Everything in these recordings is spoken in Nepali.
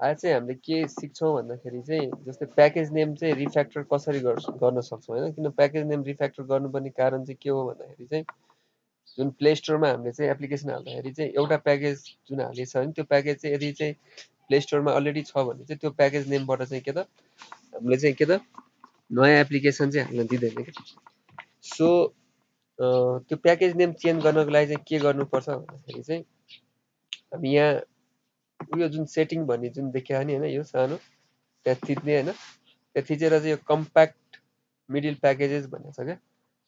आज चाहिँ हामीले के सिक्छौँ भन्दाखेरि चाहिँ जस्तै प्याकेज नेम चाहिँ रिफ्याक्टर कसरी गर्न सक्छौँ होइन। किन प्याकेज नेम रिफ्याक्टर गर्नुपर्ने कारण चाहिँ के हो भन्दाखेरि चाहिँ जुन प्ले स्टोरमा हामीले चाहिँ एप्लिकेसन हाल्दाखेरि चाहिँ एउटा प्याकेज जुन हालिन्छ भने त्यो प्याकेज चाहिँ यदि चाहिँ प्ले स्टोरमा अलरेडी छ भने चाहिँ त्यो प्याकेज नेमबाट चाहिँ के त हामीले चाहिँ के त नयाँ एप्लिकेसन चाहिँ हाल्न दिँदैन कि। सो त्यो प्याकेज नेम चेन्ज गर्नको लागि चाहिँ के गर्नुपर्छ भन्दाखेरि चाहिँ हामी यहाँ उयो जुन सेटिङ भन्ने जुन देखियो नि होइन, यो सानो त्यहाँ थिच्ने होइन, त्यहाँ थिचेर चाहिँ यो कम्प्याक्ट मिडिल प्याकेजेस भनेको छ क्या।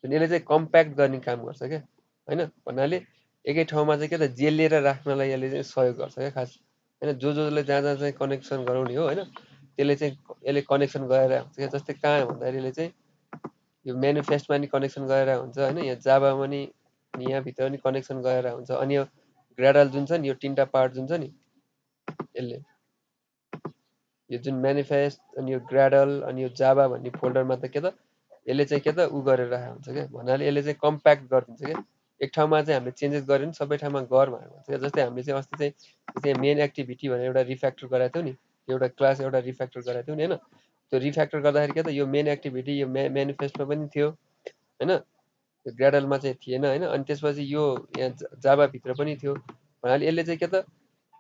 जुन यसले चाहिँ कम्प्याक्ट गर्ने काम गर्छ क्या होइन। भन्नाले एकै ठाउँमा चाहिँ के त जेलिएर राख्नलाई यसले चाहिँ सहयोग गर्छ क्या खास होइन। जसले जहाँ जहाँ चाहिँ कनेक्सन गराउने हो होइन, त्यसले चाहिँ यसले कनेक्सन गरेर हुन्छ क्या। जस्तै कहाँ भन्दाखेरि यसले चाहिँ यो मेनिफेस्टमा नि कनेक्सन गरेर हुन्छ होइन, यहाँ जाभामा नि यहाँभित्र नि कनेक्सन गरेर हुन्छ। अनि यो ग्राडल जुन छ नि, यो तिनवटा पार्ट जुन छ नि यसले, यो जुन मेनिफेस्ट अनि यो ग्राडल अनि यो जाभा भन्ने फोल्डरमा त के त यसले चाहिँ के त उ गरेर राखेको हुन्छ क्या। भन्नाले यसले चाहिँ कम्प्याक्ट गरिदिन्छ क्या। एक ठाउँमा चाहिँ हामीले चेन्जेस गऱ्यो भने सबै ठाउँमा गर भनेर भन्छ क्या। जस्तै हामीले चाहिँ अस्ति चाहिँ मेन एक्टिभिटी भनेर एउटा रिफ्याक्टर गराएको थियौँ नि, एउटा क्लास एउटा रिफ्याक्टर गराएको थियौँ नि होइन। त्यो रिफ्याक्टर गर्दाखेरि के त यो मेन एक्टिभिटी यो मेनिफेस्टमा पनि थियो होइन, यो ग्राडलमा चाहिँ थिएन होइन। अनि त्यसपछि यो यहाँ जाभाभित्र पनि थियो। भन्नाले यसले चाहिँ के त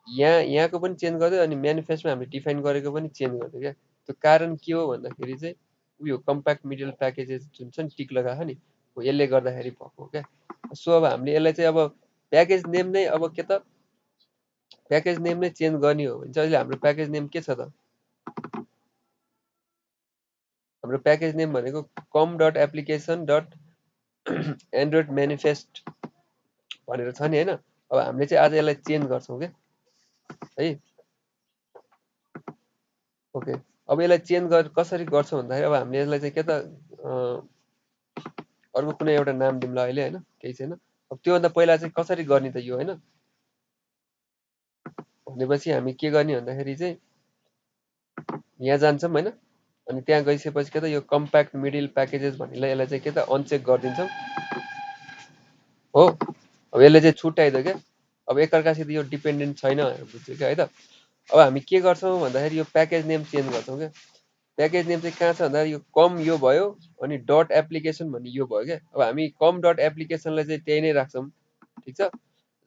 यहाँको पनि चेन्ज गर्यो अनि मेनिफेस्टमा हामीले डिफाइन गरेको पनि चेन्ज गर्यो क्या। त्यो कारण के हो भन्दाखेरि चाहिँ उयो कम्प्याक्ट मिडल प्याकेजेस जुन छ नि टिक लगाएको नि, हो यसले गर्दाखेरि भएको हो क्या। सो अब हामीले यसलाई चाहिँ अब प्याकेज नेम नै अब के त प्याकेज नेम नै चेन्ज गर्ने हो भने चाहिँ अहिले हाम्रो प्याकेज नेम के छ त, हाम्रो प्याकेज नेम भनेको com dot application dot android manifest भनेर छ नि होइन। अब हामीले चाहिँ आज यसलाई चेन्ज गर्छौँ क्या है। ओके, अब यसलाई चेन्ज कसरी गर्छौँ भन्दाखेरि अब हामीले यसलाई चाहिँ के त अर्को कुनै एउटा नाम दिउँला अहिले होइन, केही छैन। अब त्योभन्दा पहिला चाहिँ कसरी गर्ने त यो होइन भनेपछि हामी के गर्ने भन्दाखेरि चाहिँ यहाँ जान्छौँ होइन। अनि त्यहाँ गइसकेपछि के त यो कम्प्याक्ट मिडिल प्याकेजेस भन्नेलाई यसलाई चाहिँ के त अनचेक गरिदिन्छौँ हो। अब यसले चाहिँ छुट्याइदियो क्या। अब एकअर्कासित यो डिपेन्डेन्ट छैन भनेर बुझ्यो क्या है त। अब हामी के गर्छौँ भन्दाखेरि यो प्याकेज नेम चेन्ज गर्छौँ क्या। प्याकेज नेम चाहिँ कहाँ छ भन्दा यो कम यो भयो अनि डट एप्लिकेसन भन्ने यो भयो क्या। अब हामी कम डट एप्लिकेसनलाई चाहिँ त्यही नै राख्छौँ, ठिक छ।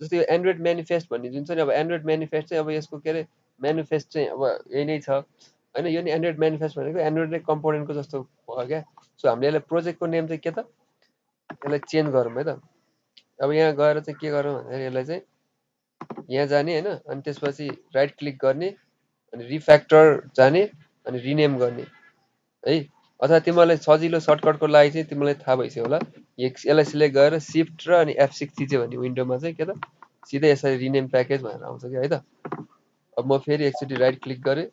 जस्तै यो एन्ड्रोइड मेनिफेस्ट भन्ने जुन छ नि, अब एन्ड्रोइड मेनिफेस्ट चाहिँ अब यसको के अरे मेनिफेस्ट चाहिँ अब यही नै छ होइन। यो नि एन्ड्रोइड मेनिफेस्ट भनेको एन्ड्रोइड नै कम्पोनेन्टको जस्तो भयो क्या। सो हामीले यसलाई प्रोजेक्टको नेम चाहिँ के त यसलाई चेन्ज गरौँ है त। अब यहाँ गएर चाहिँ के गरौँ भन्दाखेरि यसलाई चाहिँ यहाँ जाने होइन, अनि त्यसपछि राइट क्लिक गर्ने अनि रिफ्याक्टर जाने अनि रिनेम गर्ने है। अथवा तिमीलाई सजिलो सर्टकटको लागि चाहिँ तिमीलाई थाहा भइसक्यो होला, यसलाई सिलेक्ट गरेर सिफ्ट र अनि F6 थिच्यो भने विन्डोमा चाहिँ के त सिधै यसरी रिनेम प्याकेज भनेर आउँछ क्या है त। अब म फेरि एकचोटि राइट क्लिक गरेँ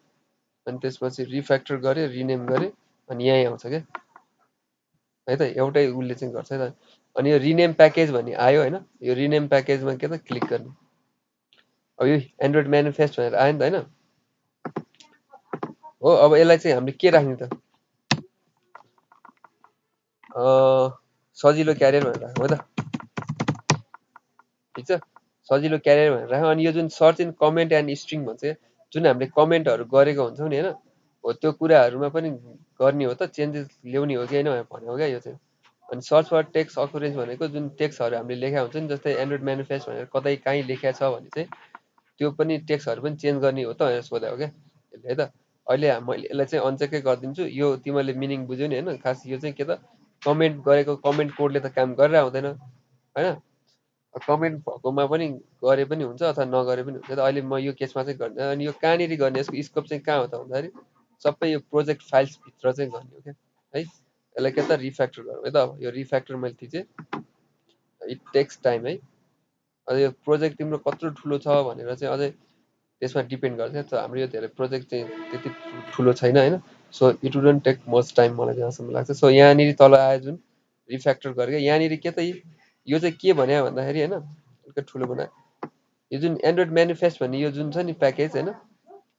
अनि त्यसपछि रिफ्याक्टर गरेँ रिनेम गरेँ अनि यहीँ आउँछ क्या है त। एउटै उसले चाहिँ गर्छ है त। अनि यो रिनेम प्याकेज भन्ने आयो होइन, यो रिनेम प्याकेजमा के त क्लिक गर्ने। अब यो एन्ड्रोइड मेनिफेस्ट भनेर आयो नि त होइन हो। अब यसलाई चाहिँ हामीले के राख्ने त सजिलो क्यारियर भनेर राखौँ है त, ठिक छ। सजिलो क्यारियर भनेर राखौँ। अनि यो जुन search in comment and string भन्छ क्या, जुन हामीले कमेन्टहरू गरेको हुन्छौँ नि होइन, हो त्यो कुराहरूमा पनि गर्ने हो त, चेन्जेस ल्याउने हो कि होइन भनेर भनेको क्या यो चाहिँ। अनि सर्च फर टेक्स्ट अकुरेन्स भनेको जुन टेक्स्टहरू हामीले लेखा हुन्छ नि, जस्तै एन्ड्रोइड मेनिफेस्ट भनेर कतै काहीँ लेखा छ भने चाहिँ त्यो पनि टेक्स्टहरू पनि चेन्ज गर्ने हो त भनेर सोधेको क्या यसले है त। अहिले मैले यसलाई चाहिँ अनचेकै गरिदिन्छु। यो तिमीले मिनिङ बुझ्यौ नि होइन। खास यो चाहिँ के त कमेन्ट गरेको कमेन्ट कोडले त काम गरेर आउँदैन होइन। कमेन्ट भएकोमा पनि गरे पनि हुन्छ अथवा नगरे पनि हुन्छ। अहिले म यो केसमा चाहिँ गर्ने। अनि यो कहाँनिर गर्ने, यसको स्कोप चाहिँ कहाँ हो त भन्दाखेरि सबै यो प्रोजेक्ट फाइल्सभित्र चाहिँ गर्ने हो क्या है। यसलाई के त रिफ्याक्टर गरौँ है त। अब यो रिफ्याक्टर मैले थिचेँ, इट टेक्स टाइम है। अझ यो प्रोजेक्ट तिम्रो कत्रो ठुलो छ भनेर चाहिँ अझै त्यसमा डिपेन्ड गर्छ। त हाम्रो यो धेरै प्रोजेक्ट चाहिँ त्यति ठुलो छैन होइन। So it wouldn't take much time मलाई जहाँसम्म लाग्छ। सो यहाँनिर तल आयो जुन रिफ्याक्टर गरेको, यहाँनिर के त यो चाहिँ के भन्यो भन्दाखेरि होइन, अलिकति ठुलो बनायो। यो जुन एन्ड्रोइड मेनिफेस्ट भन्ने यो जुन छ नि प्याकेज होइन,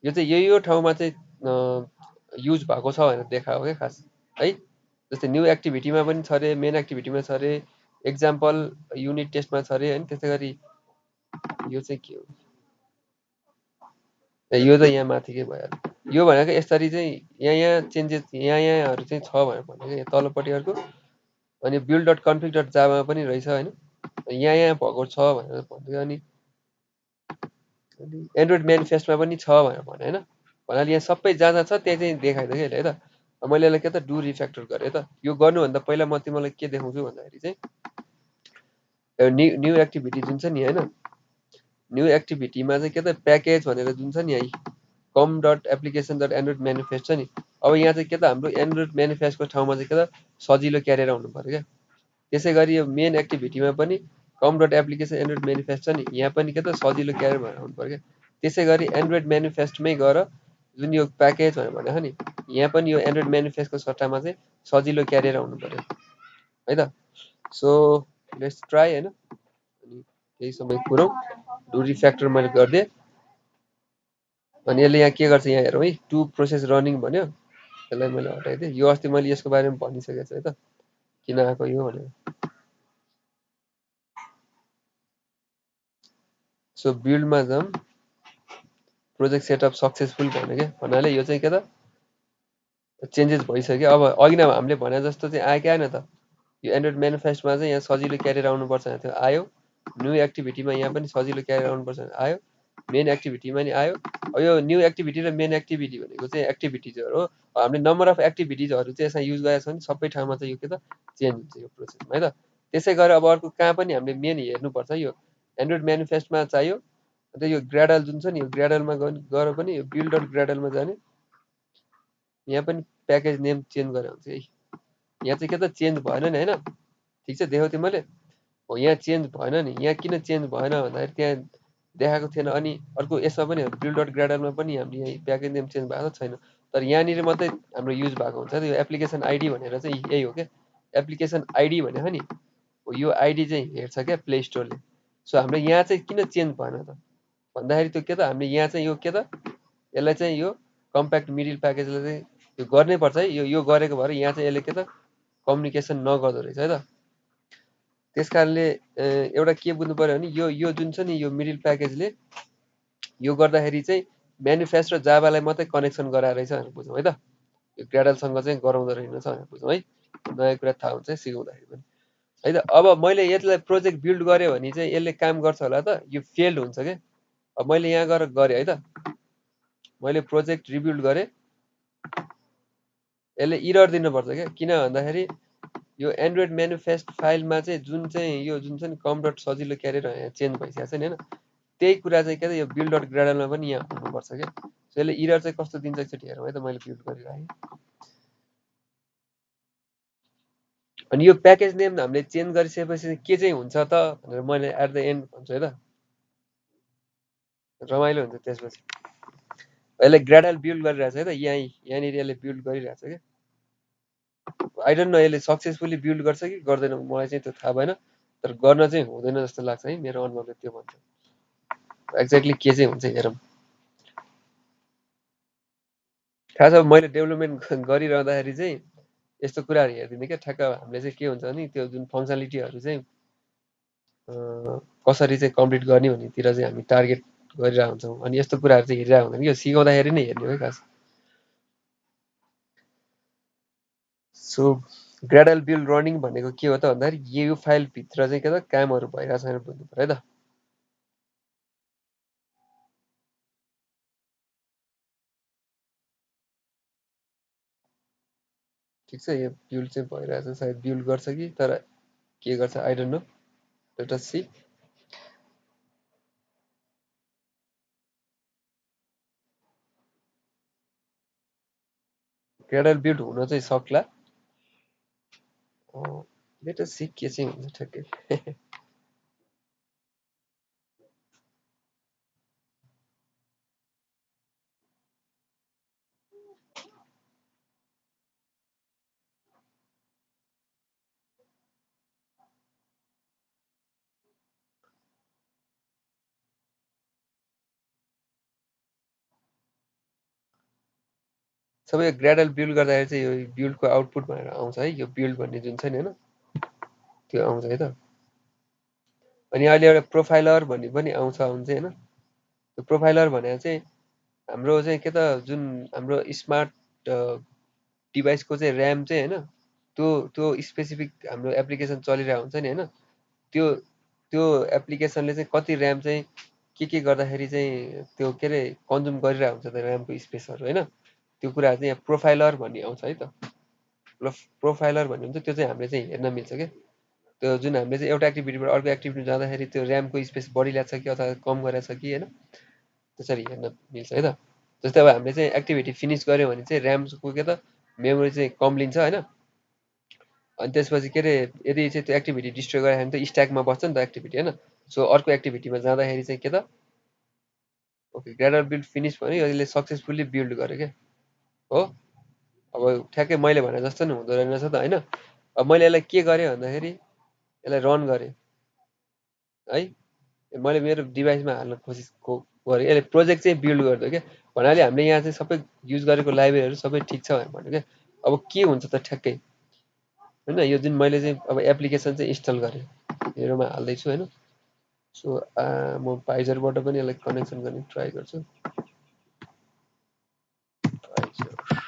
यो चाहिँ यो ठाउँमा चाहिँ युज भएको छ भनेर देखाएको क्या खास है। जस्तै न्यू एक्टिभिटीमा पनि छ अरे, मेन एक्टिभिटीमा छ अरे, एक्जाम्पल युनिट टेस्टमा छ अरे होइन। त्यस्तै गरी यो चाहिँ के हो यो त यहाँ माथिकै भइहाल्यो। यो भनेको यसरी चाहिँ यहाँ चेन्जेस यहाँहरू चाहिँ छ भनेर भनेको यहाँ तल्लोपट्टि अर्को, अनि build डट कन्फिग डट जाभामा पनि रहेछ होइन, यहाँ भएको छ भनेर भन्थ्यो। अनि एन्ड्रोइड म्यानिफेस्टमा पनि छ भनेर भने होइन, भन्नाले यहाँ सबै जहाँ छ त्यहाँ चाहिँ देखाइदियो क्या यसले है त। मैले यसलाई के त डु रिफ्याक्टर गरेँ त। यो गर्नुभन्दा पहिला म तिमीलाई के देखाउँछु भन्दाखेरि चाहिँ न्यू एक्टिभिटी जुन छ नि होइन, न्यू एक्टिभिटीमा चाहिँ के त प्याकेज भनेर जुन छ नि यहाँ com dot application dot android manifest छ नि, अब यहाँ चाहिँ के त हाम्रो एन्ड्रोइड म्यानिफेस्टको ठाउँमा चाहिँ के त सजिलो क्यारेर आउनु पऱ्यो क्या। त्यसै गरी यो मेन एक्टिभिटीमा पनि कम डट एप्लिकेसन एन्ड्रोइड म्यानिफेस्ट छ नि, यहाँ पनि के त सजिलो क्यारेर भएर आउनु पऱ्यो क्या। त्यसै गरी एन्ड्रोइड म्यानिफेस्टमै गएर जुन यो प्याकेज भनेर भनेको नि, यहाँ पनि यो एन्ड्रोइड म्यानिफेस्टको सट्टामा चाहिँ सजिलो क्यारेर आउनु पऱ्यो है त। सो लेट्स ट्राई होइन, अनि केही समय कुरौँ। डु रिफ्याक्टर मैले गरिदिएँ, अनि यसले यहाँ के गर्छ यहाँ हेरौँ है, टु प्रोसेस रनिङ भन्यो, यसलाई मैले हटाइदिएँ। यो अस्ति मैले यसको बारेमा भनिसकेको छु है त, किन आएको यो भनेर। सो बिल्डमा जाउँ, प्रोजेक्ट सेटअप सक्सेसफुल भन्यो क्या, भन्नाले यो चाहिँ के त चेन्जेस भइसक्यो। अब अघि नै हामीले भने जस्तो चाहिँ आयो कि आएन त, यो एन्ड्रोइड म्यानिफेस्टमा चाहिँ यहाँ सजिलो क्यारेर आउनुपर्छ थियो, आयो। न्यू एक्टिभिटीमा यहाँ पनि सजिलो क्यारेर आउनुपर्छ आयो, मेन एक्टिभिटीमा नि आयो। अब यो न्यू एक्टिभिटी र मेन एक्टिभिटी भनेको चाहिँ एक्टिभिटिजहरू हो। हामीले नम्बर अफ एक्टिभिटिजहरू चाहिँ यसमा युज गरेका छौँ, सबै ठाउँमा चाहिँ यो के त चेन्ज हुन्छ यो प्रोसेसमा है त। त्यसै गरेर अब अर्को कहाँ पनि हामीले मेन हेर्नुपर्छ, यो एन्ड्रोइड म्यानिफेस्टमा चाहियो। अन्त यो ग्राडल जुन छ नि, यो ग्राडलमा गएर पनि यो बिल्ड डट ग्राडलमा जाने, यहाँ पनि प्याकेज नेम चेन्ज गरेर हुन्छ है। यहाँ चाहिँ के त चेन्ज भएन नि होइन, ठिक छ देखाउँथेँ मैले हो, यहाँ चेन्ज भएन नि। यहाँ किन चेन्ज भएन भन्दाखेरि त्यहाँ देखाएको थिएन। अनि अर्को यसमा पनि बिल्ड डट ग्राडलमा पनि हामीले यहाँ प्याकेज नेम चेन्ज भएको छैन, तर यहाँनिर मात्रै हाम्रो युज भएको हुन्छ। यो एप्लिकेसन आइडी भनेर चाहिँ यही हो क्या, एप्लिकेसन आइडी भनेको नि हो, यो आइडी चाहिँ हेर्छ क्या प्ले स्टोरले। सो हाम्रो यहाँ चाहिँ किन चेन्ज भएन त भन्दाखेरि त्यो के त हामीले यहाँ चाहिँ यो के त यसलाई चाहिँ यो कम्प्याक्ट मिडिल प्याकेजलाई चाहिँ यो गर्नै पर्छ है। यो गरेको भएर यहाँ चाहिँ यसले के त कम्युनिकेसन नगर्दो रहेछ है त। त्यस कारणले एउटा के बुझ्नु पर्यो भने यो जुन छ नि यो मिडिल प्याकेजले यो गर्दाखेरि चाहिँ म्यानिफेस्ट र जाभालाई मात्रै कनेक्सन गराएर रहेछ भनेर बुझौँ है त। यो ग्राडलसँग चाहिँ गराउँदो रहेनछ भनेर बुझौँ है, नयाँ कुरा थाहा हुन्छ सिकाउँदाखेरि पनि है त। अब मैले यसलाई प्रोजेक्ट बिल्ड गरेँ भने चाहिँ यसले काम गर्छ होला त, यो फेल्ड हुन्छ क्या। अब मैले यहाँ गएर गरेँ है त, मैले प्रोजेक्ट रिबिल्ड गरेँ, यसले इरर दिनुपर्छ क्या। किन भन्दाखेरि यो एन्ड्रोइड म्यानिफेस्ट फाइलमा चाहिँ जुन चाहिँ यो जुन छ नि कम डट सजिलो क्यारेर यहाँ चेन्ज भइसकेको छ नि होइन, त्यही कुरा चाहिँ के त यो बिल्ड डट ग्राडलमा पनि यहाँ हुनुपर्छ क्या। सो यसले इरर चाहिँ कस्तो दिन्छ एकचोटि हेरौँ है त। मैले बिल्ड गरिराखेँ, अनि यो प्याकेज नेम हामीले चेन्ज गरिसकेपछि के चाहिँ हुन्छ त भनेर मैले एट द एन्ड भन्छु है त, रमाइलो हुन्छ त्यसपछि। यसले ग्राडल बिल्ड गरिरहेछ है त, यहाँनिर यसले बिल्ड गरिरहेछ क्या। आई डोन्ट नो यसले सक्सेसफुली बिल्ड गर्छ कि गर्दैन, मलाई चाहिँ त्यो थाहा भएन, तर गर्न चाहिँ हुँदैन जस्तो लाग्छ है, मेरो अनुभवले त्यो भन्छ। एक्ज्याक्टली के चाहिँ हुन्छ हेरौँ। खास अब मैले डेभलपमेन्ट गरिरहँदाखेरि चाहिँ यस्तो कुराहरू हेरिदिने क्या। ठ्याक्क हामीले चाहिँ के हुन्छ भने त्यो जुन फङ्सनालिटीहरू चाहिँ कसरी चाहिँ कम्प्लिट गर्ने भन्नेतिर चाहिँ हामी टार्गेट गरिरहेको हुन्छौँ। अनि यस्तो कुराहरू चाहिँ हेरिरहेको हुँदैन, यो सिकाउँदाखेरि नै हेर्ने हो खास। सो ग्राडल बिल्ड रनिङ भनेको के हो त भन्दाखेरि यो फाइलभित्र चाहिँ के त कामहरू भइरहेछ भनेर बुझ्नु पऱ्यो है त। ठिक छ, यो बिल्ड चाहिँ भइरहेछ, सायद बिल्ड गर्छ कि तर के गर्छ I don't know, let us see. Gradle build हुन चाहिँ सक्ला, लेट अस सी के चाहिँ हुन्छ ठ्याक्कै। सबै ग्राडल बिल्ड गर्दाखेरि चाहिँ यो बिल्डको आउटपुट भनेर आउँछ है, यो बिल्ड भन्ने जुन छ नि होइन त्यो आउँछ है त। अनि अहिले एउटा प्रोफाइलर भन्ने पनि आउँछ हुन्छ होइन, त्यो प्रोफाइलर भनेर चाहिँ हाम्रो चाहिँ के त जुन हाम्रो स्मार्ट डिभाइसको चाहिँ ऱ्याम चाहिँ होइन त्यो स्पेसिफिक हाम्रो एप्लिकेसन चलिरहेको हुन्छ नि होइन त्यो त्यो एप्लिकेसनले चाहिँ कति ऱ्याम चाहिँ के गर्दाखेरि चाहिँ त्यो के अरे कन्ज्युम गरिरहेको हुन्छ त ऱ्यामको स्पेसहरू होइन त्यो कुराहरू चाहिँ यहाँ प्रोफाइलर भन्ने आउँछ है त प्रोफाइलर भन्ने हुन्छ त्यो चाहिँ हामीले चाहिँ हेर्न मिल्छ क्या त्यो जुन हामीले चाहिँ एउटा एक्टिभिटीबाट अर्को एक्टिभिटी जाँदाखेरि त्यो ऱ्यामको स्पेस बढिरहेको छ कि अथवा कम गरेको छ कि होइन त्यसरी हेर्न मिल्छ है त जस्तै अब हामीले चाहिँ एक्टिभिटी फिनिस गऱ्यो भने चाहिँ ऱ्यामको के त मेमोरी चाहिँ कम लिन्छ होइन अनि त्यसपछि के अरे यदि चाहिँ त्यो एक्टिभिटी डिस्ट्रोय गऱ्यो भने त स्ट्याकमा बस्छ नि त एक्टिभिटी होइन सो अर्को एक्टिभिटीमा जाँदाखेरि चाहिँ के त ओके ग्रेडर बिल्ड फिनिस भन्यो यसले सक्सेसफुल्ली बिल्ड गर्यो क्या हो अब ठ्याक्कै मैले भने जस्तो नि हुँदो रहेनछ त होइन अब मैले यसलाई के गरेँ भन्दाखेरि यसलाई रन गरेँ है मैले मेरो डिभाइसमा हाल्न कोसिस गरेँ यसले प्रोजेक्ट चाहिँ बिल्ड गरिदियो क्या भन्नाले हामीले यहाँ चाहिँ सबै युज गरेको लाइब्रेरीहरू सबै ठिक छ भन्यो क्या अब के हुन्छ त ठ्याक्कै होइन यो जुन मैले चाहिँ अब एप्लिकेसन चाहिँ इन्स्टल गरेँ मेरोमा हाल्दैछु होइन सो म पाइजरबाट पनि यसलाई कनेक्सन गर्ने ट्राई गर्छु पाइजर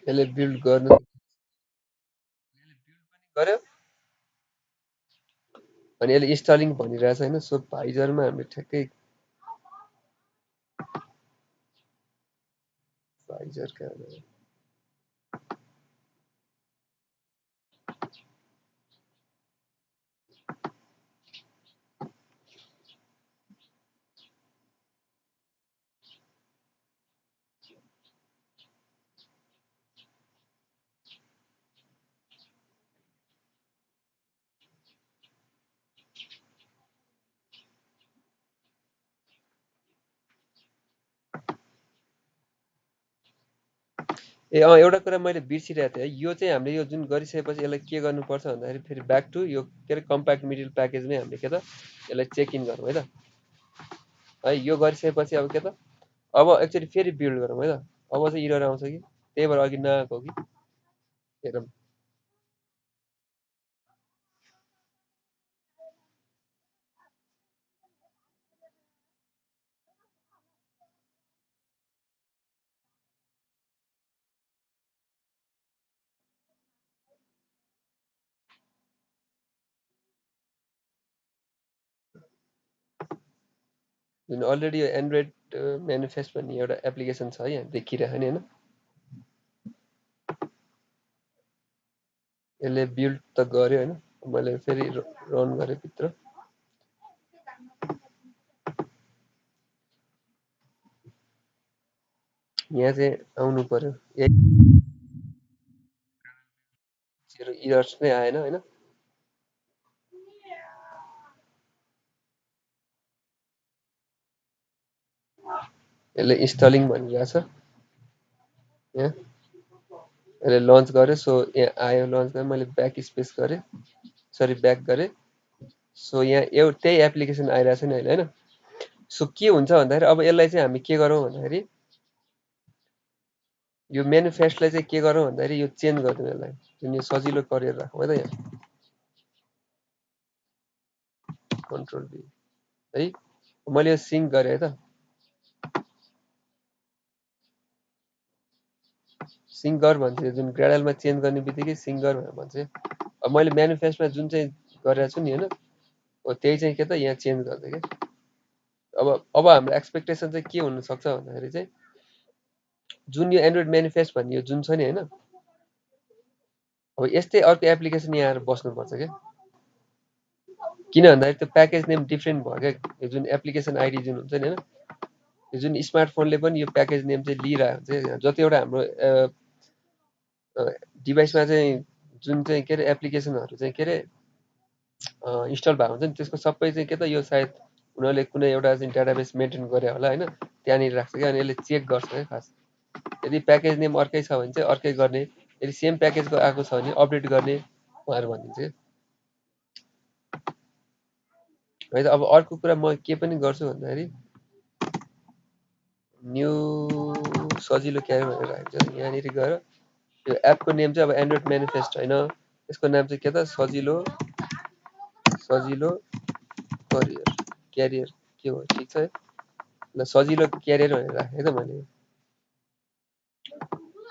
यसले बिल्ड गर्नु गर्यो अनि यसले इन्स्टलिङ भनिरहेछ होइन सो पाइजरमा हामीले ठ्याक्कै पाइजर कहाँ ए एउटा कुरा मैले बिर्सिरहेको थिएँ है यो चाहिँ हामीले यो जुन गरिसकेपछि यसलाई के गर्नुपर्छ भन्दाखेरि फेरि ब्याक टु यो के अरे कम्प्याक्ट मिडिल प्याकेजमै हामीले के त यसलाई चेक इन गरौँ है त है यो गरिसकेपछि अब के त अब एक्चुअली फेरि बिल्ड गरौँ है त अब चाहिँ इरर आउँछ कि त्यही भएर अघि नआएको हो कि हेरौँ जुन अलरेडी यो एन्ड्रोइड मेनिफेस्ट भन्ने एउटा एप्लिकेसन छ है यहाँ देखिरहेको नि होइन यसले बिल्ड त गर्यो होइन मैले फेरि रन गरेँ भित्र यहाँ चाहिँ आउनु पर्यो इरर्स नै आएन होइन यसले इन्स्टलिङ भनिरहेछ यहाँ यसले लन्च गर्यो सो यहाँ आयो लन्च गरेँ मैले ब्याक स्पेस गरेँ सरी ब्याक गरेँ सो यहाँ त्यही एप्लिकेसन आइरहेछ नि अहिले होइन सो के हुन्छ भन्दाखेरि अब यसलाई चाहिँ हामी के गरौँ भन्दाखेरि यो मेनुफेस्टलाई चाहिँ के गरौँ भन्दाखेरि यो चेन्ज गरिदिउँ यसलाई जुन यो सजिलो गरेर राखौँ है त यहाँ कन्ट्रोल बी है मैले यो सिङ्क गरेँ है त सिङ्क गर भन्छ यो जुन ग्रेडलमा चेन्ज गर्ने बित्तिकै सिङ्क गर भनेर भन्छ अब मैले मेनुफेस्टमा जुन चाहिँ गरेको छु नि होइन हो त्यही चाहिँ के त यहाँ चेन्ज गर्दै क्या अब हाम्रो एक्सपेक्टेसन चाहिँ के हुनसक्छ भन्दाखेरि चाहिँ जुन यो एन्ड्रोइड मेनिफेस्ट भन्ने यो जुन छ नि होइन अब यस्तै अर्को एप्लिकेसन यहाँ आएर बस्नुपर्छ क्या किन भन्दाखेरि त्यो प्याकेज नेम डिफ्रेन्ट भयो क्या यो जुन एप्लिकेसन आइडी जुन हुन्छ नि होइन यो जुन स्मार्टफोनले पनि यो प्याकेज नेम चाहिँ लिइरहेको हुन्छ जतिवटा हाम्रो डिभाइसमा चाहिँ जुन चाहिँ के अरे एप्लिकेसनहरू चाहिँ के अरे इन्स्टल भएको हुन्छ नि त्यसको सबै चाहिँ के त यो सायद उनीहरूले कुनै एउटा चाहिँ डाटाबेस मेन्टेन गरे होला होइन, त्यहाँनिर राख्छ क्या। अनि यसले चेक गर्छ क्या खास। यदि प्याकेज नेम अर्कै छ भने चाहिँ अर्कै गर्ने, यदि सेम प्याकेजको आएको छ भने अपडेट गर्ने उहाँहरू भनिदिन्छ क्या है त। अब अर्को कुरा म के पनि गर्छु भन्दाखेरि न्यू सजिलो क्यारियर भनेर राखेको छ। यहाँनिर गएर यो एपको नेम चाहिँ अब एन्ड्रोइड म्यानिफेस्ट होइन, यसको नाम चाहिँ के त सजिलो क्यारियर के हो, ठिक छ है ल, सजिलो क्यारियर भनेर राखेँ त मैले।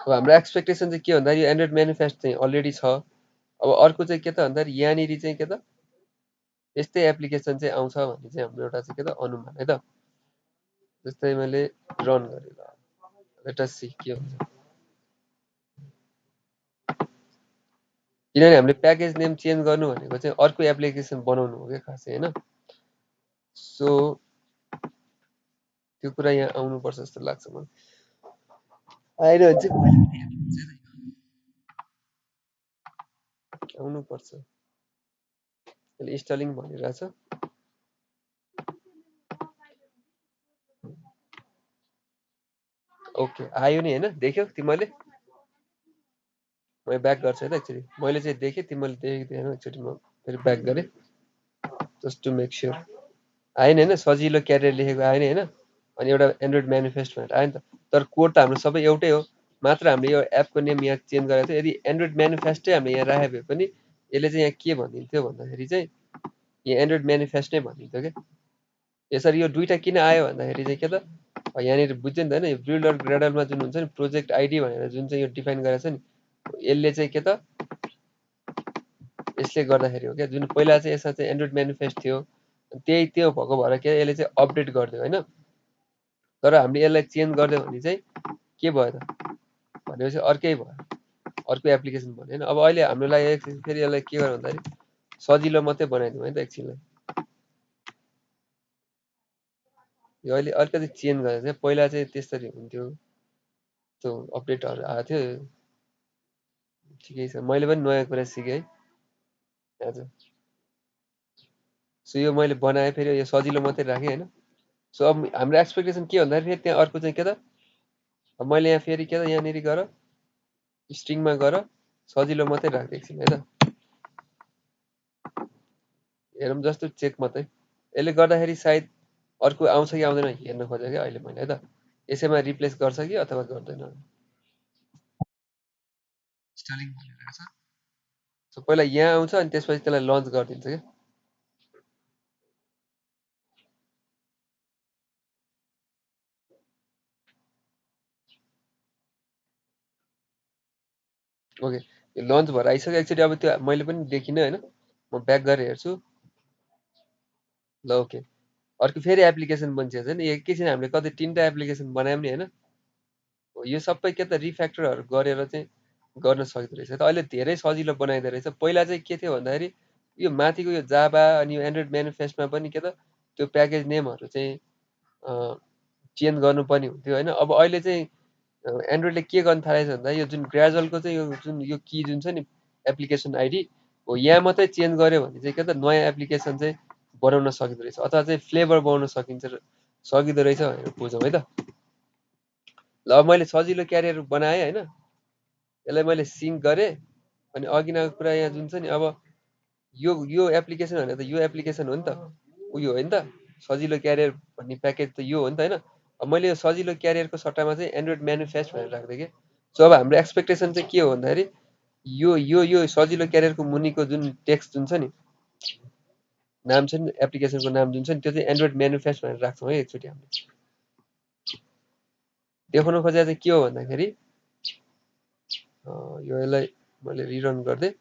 अब हाम्रो एक्सपेक्टेसन चाहिँ के भन्दाखेरि यो एन्ड्रोइड म्यानिफेस्ट चाहिँ अलरेडी छ। अब अर्को चाहिँ के त भन्दाखेरि यहाँनिर चाहिँ के त यस्तै एप्लिकेसन चाहिँ आउँछ भन्ने चाहिँ हाम्रो एउटा चाहिँ के त अनुमान है त। जस्तै मैले रन गरेँ, ल लेट अस सी के हुन्छ। किनभने हामीले प्याकेज नेम चेन्ज गर्नु भनेको चाहिँ अर्को एप्लिकेसन बनाउनु हो क्या खासै होइन। सो त्यो कुरा यहाँ आउनुपर्छ जस्तो लाग्छ मलाई। आएर भने चाहिँ आउनुपर्छ। यसले इन्स्टलिङ भनिरहेछ। ओके आयो नि होइन, देख्यौ तिमीले? म ब्याक गर्छु है त एकचोटि। मैले चाहिँ देखेँ, तिमीले देखेको थिएन। एकचोटि म फेरि ब्याक गरेँ जस्ट टु मेक स्योर। आएन होइन, सजिलो क्यारियर लेखेको आएन होइन। अनि एउटा एन्ड्रोइड म्यानिफेस्ट भनेर आयो नि त। तर कोड त हाम्रो सबै एउटै हो, मात्र हामीले यो एपको नेम यहाँ चेन्ज गरेको थियो। यदि एन्ड्रोइड म्यानिफेस्टै हामीले यहाँ राखे भए पनि यसले चाहिँ यहाँ के भनिदिन्थ्यो भन्दाखेरि चाहिँ यहाँ एन्ड्रोइड म्यानिफेस्ट नै भनिदिन्थ्यो क्या। यसरी यो दुईवटा किन आयो भन्दाखेरि चाहिँ के त यहाँनिर बुझ्यो नि त होइन, यो बिल्डर ग्रेडलमा जुन हुन्छ नि प्रोजेक्ट आइडी भनेर जुन चाहिँ यो डिफाइन गरेको छ नि, यसले चाहिँ के त यसले गर्दाखेरि हो क्या। जुन पहिला चाहिँ यसमा चाहिँ एन्ड्रोइड म्यानिफेस्ट थियो, त्यही त्यो भएको भएर के यसले चाहिँ अपडेट गरिदियो होइन। तर हामीले यसलाई चेन्ज गरिदियो भने चाहिँ के भयो त भनेपछि अर्कै भयो, अर्को एप्लिकेसन भयो होइन। अब अहिले हाम्रो लागि फेरि यसलाई के गर्यो भन्दाखेरि सजिलो मात्रै बनाइदिउँ है त एकछिनलाई। यो अहिले अलिकति चेन्ज गरेर चाहिँ पहिला चाहिँ त्यसरी हुन्थ्यो, त्यो अपडेटहरू आएको थियो। ठिकै छ, मैले पनि नयाँ कुरा सिकेँ है आज। सो यो मैले बनाएँ, फेरि यो सजिलो मात्रै राखेँ होइन। सो अब हाम्रो एक्सपेक्टेसन के भन्दाखेरि फेरि त्यहाँ अर्को चाहिँ के त मैले यहाँ फेरि के त यहाँनिर गएर स्ट्रिङमा गएर सजिलो मात्रै राख्दै एकछिन है त। हेरौँ जस्तो चेक मात्रै। यसले गर्दाखेरि सायद अर्को आउँछ कि आउँदैन हेर्न खोजेँ क्या अहिले मैले है त। यसैमा रिप्लेस गर्छ कि अथवा गर्दैन। इन्स्टलिङ भनिरहेको छ। सो पहिला यहाँ आउँछ अनि त्यसपछि त्यसलाई लन्च गरिदिन्छ क्या। ओके यो लन्च भएर आइसक्यो एकचोटि। अब त्यो मैले पनि देखिनँ होइन, म ब्याक गरेर हेर्छु। ल ओके, अर्को फेरि एप्लिकेसन बनिसकेको छ नि। एकैछिन हामीले कतै 3टा एप्लिकेसन बनायौँ नि होइन। यो सबै के त रिफ्याक्टरहरू गरेर चाहिँ गर्न सकिँदो रहेछ त। अहिले धेरै सजिलो बनाइदिएको रहेछ। पहिला चाहिँ के थियो भन्दाखेरि यो माथिको यो जाभा अनि यो एन्ड्रोइड म्यानिफेस्टमा पनि के त त्यो प्याकेज नेमहरू चाहिँ चेन्ज गर्नुपर्ने हुन्थ्यो होइन। अब अहिले चाहिँ एन्ड्रोइडले के गर्न थालेछ भन्दा यो जुन ग्रेजुअलको चाहिँ यो जुन यो की जुन छ नि एप्लिकेसन आइडी हो, यहाँ मात्रै चेन्ज गर्यो भने चाहिँ के त नयाँ एप्लिकेसन चाहिँ बनाउन सकिँदो रहेछ, अथवा चाहिँ फ्लेभर बनाउन सकिँदो रहेछ भनेर बुझौँ है त। ल अब मैले सजिलो क्यारियर बनाएँ होइन, यसलाई मैले सिङ्क गरेँ। अनि अघिनको कुरा यहाँ जुन छ नि, अब यो एप्लिकेसन भनेर त यो एप्लिकेसन हो नि त, उयो हो नि त सजिलो क्यारियर भन्ने प्याकेज त यो हो नि त होइन। अब मैले यो सजिलो क्यारियरको सट्टामा चाहिँ एन्ड्रोइड म्यानिफेस्ट भनेर राख्दै के। सो अब हाम्रो एक्सपेक्टेसन चाहिँ के हो भन्दाखेरि यो सजिलो क्यारियरको मुनिको जुन टेक्स्ट जुन छ नि, नाम छ नि एप्लिकेसनको नाम जुन छ नि, त्यो चाहिँ एन्ड्रोइड म्यानिफेस्ट भनेर राख्छौँ है एकचोटि। हामीले देखाउन खोजेको चाहिँ के हो भन्दाखेरि यो यसलाई मैले रिरन गरिदिएँ,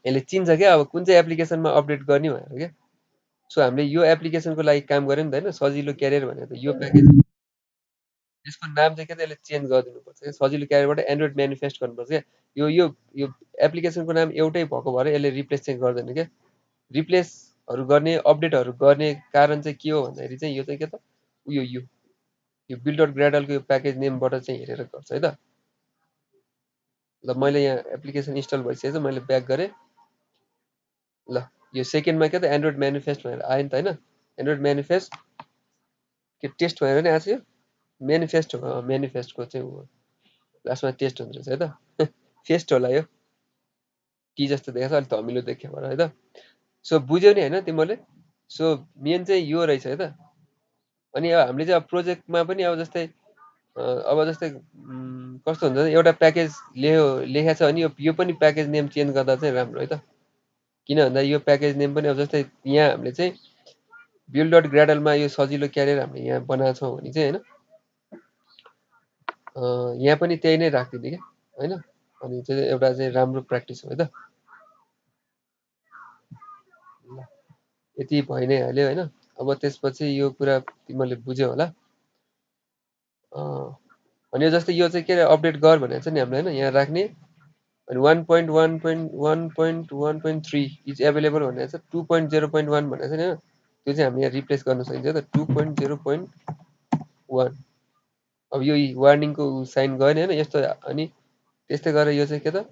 यसले चिन्छ क्या अब कुन चाहिँ एप्लिकेसनमा अपडेट गर्ने भनेर क्या। सो हामीले यो एप्लिकेसनको लागि काम गऱ्यो नि त होइन, सजिलो क्यारियर भनेर त यो प्याकेज यसको नाम चाहिँ के त यसले चेन्ज गरिदिनुपर्छ क्या। सजिलो क्यारियरबाट एन्ड्रोइड म्यानिफेस्ट गर्नुपर्छ क्या। यो एप्लिकेसनको नाम एउटै भएको भएर यसले रिप्लेस चाहिँ गर्दैन क्या। रिप्लेसहरू गर्ने अपडेटहरू गर्ने कारण चाहिँ के हो भन्दाखेरि चाहिँ यो चाहिँ के त यो बिल्डर ग्रेडलको यो प्याकेज नेमबाट चाहिँ हेरेर गर्छ है त। ल मैले यहाँ एप्लिकेसन इन्स्टल भइसकेको छ, मैले ब्याक गरेँ। ल यो सेकेन्डमा के त एन्ड्रोइड म्यानिफेस्ट भनेर आयो नि त होइन। एन्ड्रोइड म्यानिफेस्ट के टेस्ट भनेर नि आएको छ यो म्यानिफेस्ट हो म्यानिफेस्टको चाहिँ लास्टमा टेस्ट हुन्छ रहेछ है त फेस्ट होला यो टी जस्तो देखाएको छ अलिक धमिलो देख्यो भएर है त सो बुझ्यौ नि होइन तिमीहरूले सो मेन चाहिँ यो रहेछ है त अनि अब हामीले चाहिँ अब प्रोजेक्टमा पनि अब जस्तै अब जस्तै कस्तो हुन्छ एउटा प्याकेज लेखेको छ भने यो पनि प्याकेज नेम चेन्ज गर्दा चाहिँ राम्रो है त किन भन्दा यो प्याकेज नेम पनि अब जस्तै यहाँ हामीले चाहिँ बिल्ड डट ग्राडलमा यो सजिलो क्यारियर हामीले यहाँ बनाएको छौँ भने चाहिँ होइन यहाँ पनि त्यही नै राखिदिने क्या होइन अनि चाहिँ एउटा चाहिँ राम्रो प्र्याक्टिस हो है त यति भइ नै हाल्यो होइन अब त्यसपछि यो कुरा तिमीहरूले बुझ्यौ होला अनि जस्तै यो चाहिँ के अरे अपडेट गर भनेको छ नि हामीले होइन यहाँ राख्ने अनि 1.1.1.1.3 इज एभाइलेबल भनेको छ 2.0.1 भनेको छ नि होइन त्यो चाहिँ हामीले यहाँ रिप्लेस गर्न सकिन्छ त 2.0.1 अब यो वार्निङको साइन गयो नि होइन यस्तो अनि त्यस्तै गरेर यो चाहिँ के त